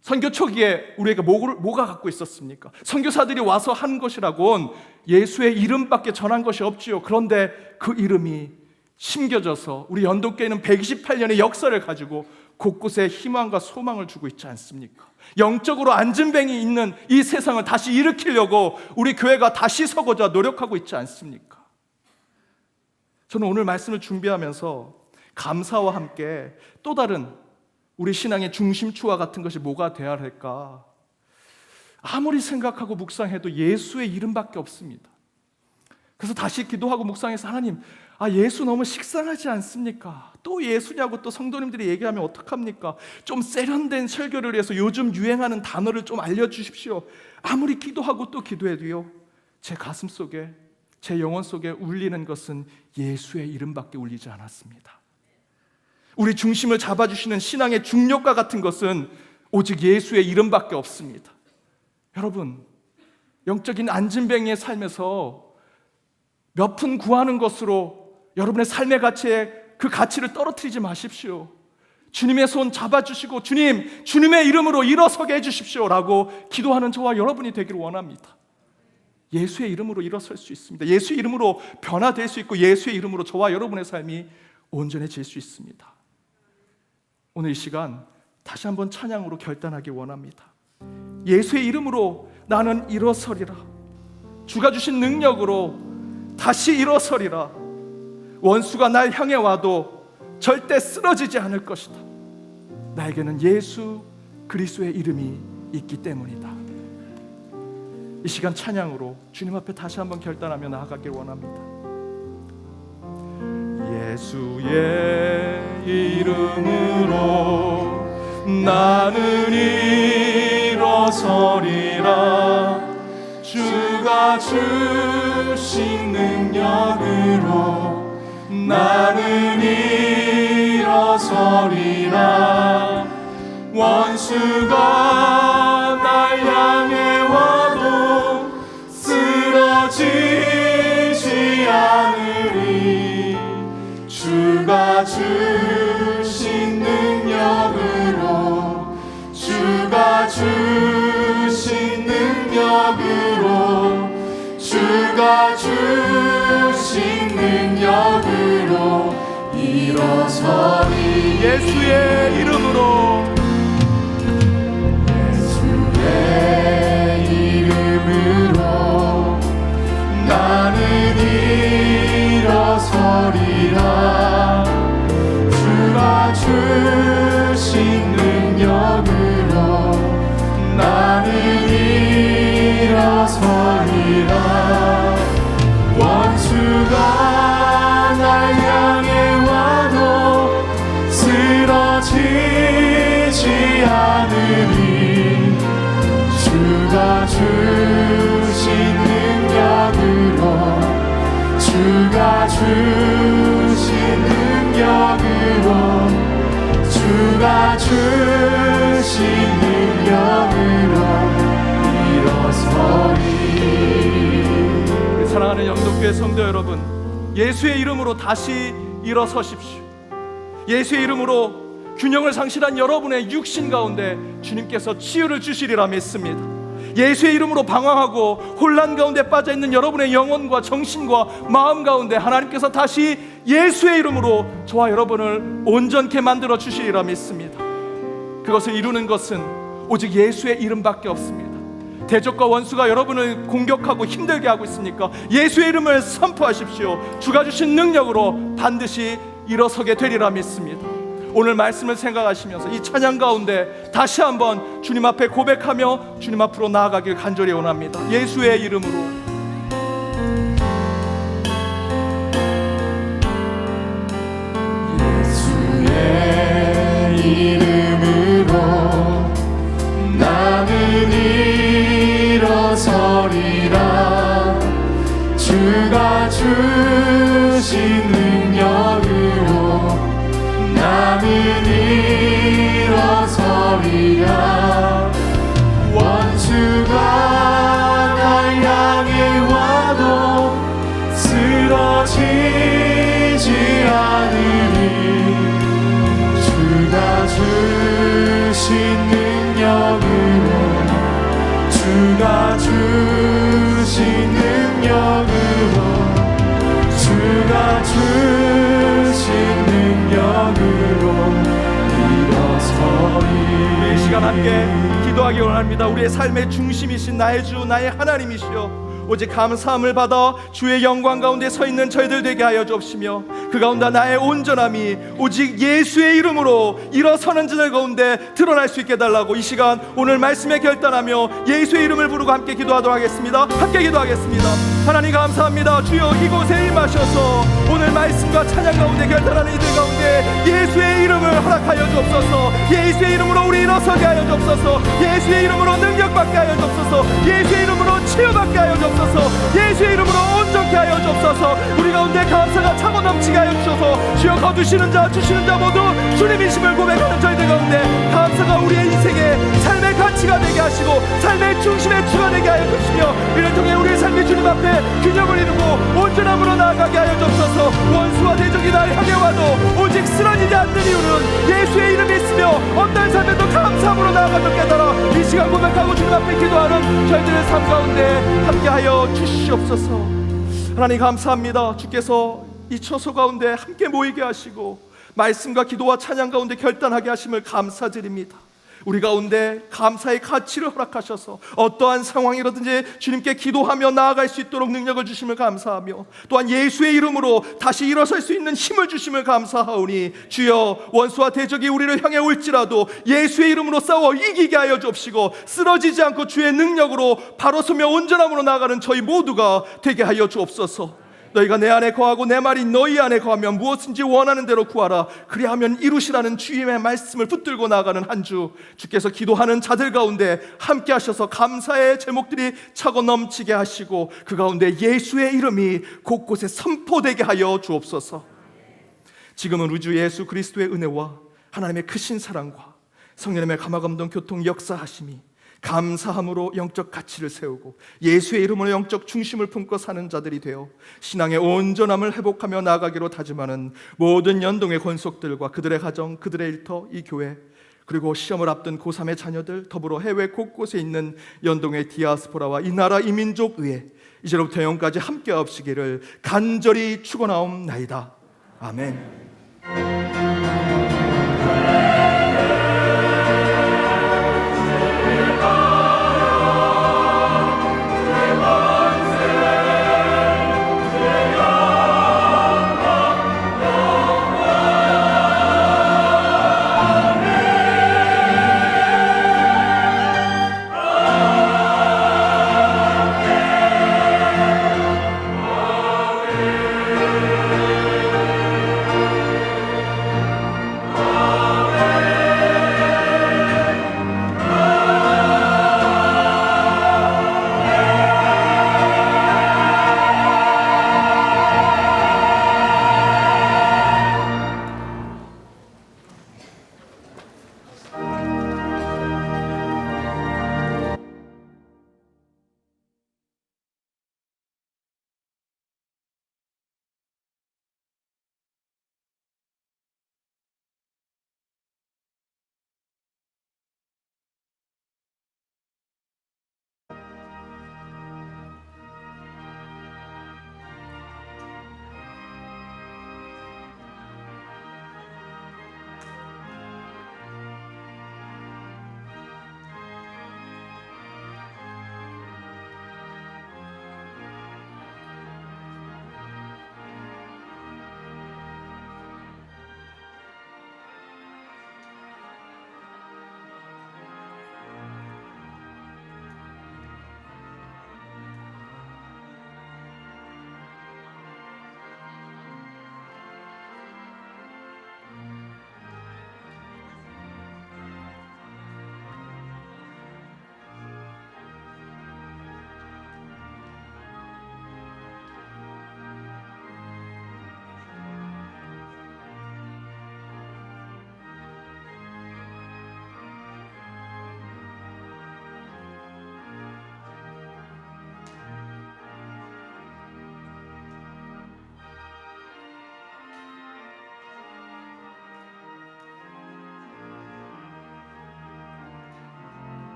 선교 초기에 우리에게 뭐가 갖고 있었습니까? 선교사들이 와서 한 것이라곤 예수의 이름밖에 전한 것이 없지요. 그런데 그 이름이 심겨져서 우리 연도교회는 128년의 역사를 가지고 곳곳에 희망과 소망을 주고 있지 않습니까? 영적으로 안진뱅이 있는 이 세상을 다시 일으키려고 우리 교회가 다시 서고자 노력하고 있지 않습니까? 저는 오늘 말씀을 준비하면서 감사와 함께 또 다른 우리 신앙의 중심추와 같은 것이 뭐가 되어야 할까? 아무리 생각하고 묵상해도 예수의 이름밖에 없습니다. 그래서 다시 기도하고 묵상해서 하나님, 예수 너무 식상하지 않습니까? 또 예수냐고 또 성도님들이 얘기하면 어떡합니까? 좀 세련된 설교를 해서 요즘 유행하는 단어를 좀 알려주십시오. 아무리 기도하고 또 기도해도요, 제 가슴 속에, 제 영혼 속에 울리는 것은 예수의 이름밖에 울리지 않았습니다. 우리 중심을 잡아주시는 신앙의 중력과 같은 것은 오직 예수의 이름밖에 없습니다. 여러분, 영적인 안진뱅이의 삶에서 몇 푼 구하는 것으로 여러분의 삶의 가치에 그 가치를 떨어뜨리지 마십시오. 주님의 손 잡아주시고 주님, 주님의 이름으로 일어서게 해주십시오 라고 기도하는 저와 여러분이 되기를 원합니다. 예수의 이름으로 일어설 수 있습니다. 예수의 이름으로 변화될 수 있고 예수의 이름으로 저와 여러분의 삶이 온전해질 수 있습니다. 오늘 이 시간 다시 한번 찬양으로 결단하기 원합니다. 예수의 이름으로 나는 일어서리라. 주가 주신 능력으로 다시 일어서리라. 원수가 날 향해 와도 절대 쓰러지지 않을 것이다. 나에게는 예수 그리스도의 이름이 있기 때문이다. 이 시간 찬양으로 주님 앞에 다시 한번 결단하며 나아가길 원합니다. 예수의 이름으로 나는 일어서리라. 주가 주신 능력으로 나는 일어서리라. 원수가 날 향해 와도 쓰러지지 않으리. 주가 주신 능력으로, 주가 주신 능력으로, 주가 주신 능력으로 일어서리. 예수의 이름으로, 예수의 이름으로 나는 일어서리라. 주가 주신 능력으로 나는 일어서리라. 원수가 날 향해 와도 쓰러지지 않으리. 주가 주신 능력으로, 주가 주신 능력으로, 주가 주신 능력으로 일어서리. 사랑하는 영덕교회 성도 여러분, 예수의 이름으로 다시 일어서십시오. 예수의 이름으로 균형을 상실한 여러분의 육신 가운데 주님께서 치유를 주시리라 믿습니다. 예수의 이름으로 방황하고 혼란 가운데 빠져있는 여러분의 영혼과 정신과 마음 가운데 하나님께서 다시 예수의 이름으로 저와 여러분을 온전케 만들어 주시리라 믿습니다. 그것을 이루는 것은 오직 예수의 이름밖에 없습니다. 대적과 원수가 여러분을 공격하고 힘들게 하고 있으니까 예수의 이름을 선포하십시오. 주가 주신 능력으로 반드시 일어서게 되리라 믿습니다. 오늘 말씀을 생각하시면서 이 찬양 가운데 다시 한번 주님 앞에 고백하며 주님 앞으로 나아가길 간절히 원합니다. 예수의 이름으로, 예수의 이름으로 나는 일어서리라. 주가 주신 능력으로 나는 일어서리라. 원수가 날 향해 와도 쓰러지지 않으리. 주가 주신 능력으로, 주가 주신 능력으로, 주가 주신 능력으로 일어서리. 이 시간 함께 기도하기 원합니다. 우리의 삶의 중심이신 나의 주 나의 하나님이시여, 오직 감사함을 받아 주의 영광 가운데 서 있는 저희들 되게 하여 주옵시며 그 가운데 나의 온전함이 오직 예수의 이름으로 일어서는 자들 가운데 드러날 수 있게 해달라고 이 시간 오늘 말씀에 결단하며 예수의 이름을 부르고 함께 기도하도록 하겠습니다. 함께 기도하겠습니다. 하나님 감사합니다. 주여 이곳에 임하셔서 오늘 말씀과 찬양 가운데 결단하는 이들 가운데 예수의 이름을 허락하여 주옵소서. 예수의 이름으로 우리 일어서게 하여 주옵소서. 예수의 이름으로 능력받게 하여 주옵소서. 예수의 이름으로 치유받게 하여 주옵소서. 예수의 이름으로 온전케 하여 주옵소서. 우리 가운데 감사가 차고 넘치게 하여 주셔서 주여 거두시는 자 주시는 자 모두 주님이심을 고백하는 저희들 가운데 감사가 우리의 인생의 삶의 가치가 되게 하시고 삶의 중심의 주가 되게 하여 주시며 이를 통해 우리의 삶이 주님 앞에 균형을 이루고 온전함으로 나아가게 하여 주옵소서. 원수와 대적이 날 향해 와도 오직 쓰러지지 않는 이유는 예수의 이름이 있으며 어떤 삶에도 감사함으로 나아가며 깨달아 이 시간 고백하고 주님 앞에 기도하는 저희들의 삶 가운데 함께하여 주시옵소서. 하나님 감사합니다. 주께서 이 처소 가운데 함께 모이게 하시고 말씀과 기도와 찬양 가운데 결단하게 하심을 감사드립니다. 우리 가운데 감사의 가치를 허락하셔서 어떠한 상황이라든지 주님께 기도하며 나아갈 수 있도록 능력을 주심을 감사하며 또한 예수의 이름으로 다시 일어설 수 있는 힘을 주심을 감사하오니 주여 원수와 대적이 우리를 향해 올지라도 예수의 이름으로 싸워 이기게 하여 주옵시고 쓰러지지 않고 주의 능력으로 바로 서며 온전함으로 나아가는 저희 모두가 되게 하여 주옵소서. 너희가 내 안에 거하고 내 말이 너희 안에 거하면 무엇인지 원하는 대로 구하라 그리하면 이루시라는 주님의 말씀을 붙들고 나아가는 한 주 주께서 기도하는 자들 가운데 함께 하셔서 감사의 제목들이 차고 넘치게 하시고 그 가운데 예수의 이름이 곳곳에 선포되게 하여 주옵소서. 지금은 우주 예수 그리스도의 은혜와 하나님의 크신 사랑과 성령님의 감화감동 교통 역사하심이 감사함으로 영적 가치를 세우고 예수의 이름으로 영적 중심을 품고 사는 자들이 되어 신앙의 온전함을 회복하며 나아가기로 다짐하는 모든 연동의 권속들과 그들의 가정, 그들의 일터, 이 교회 그리고 시험을 앞둔 고3의 자녀들 더불어 해외 곳곳에 있는 연동의 디아스포라와 이 나라 이 민족 위에 이제로부터 영까지 함께 하옵시기를 간절히 축원하옵나이다. 아멘.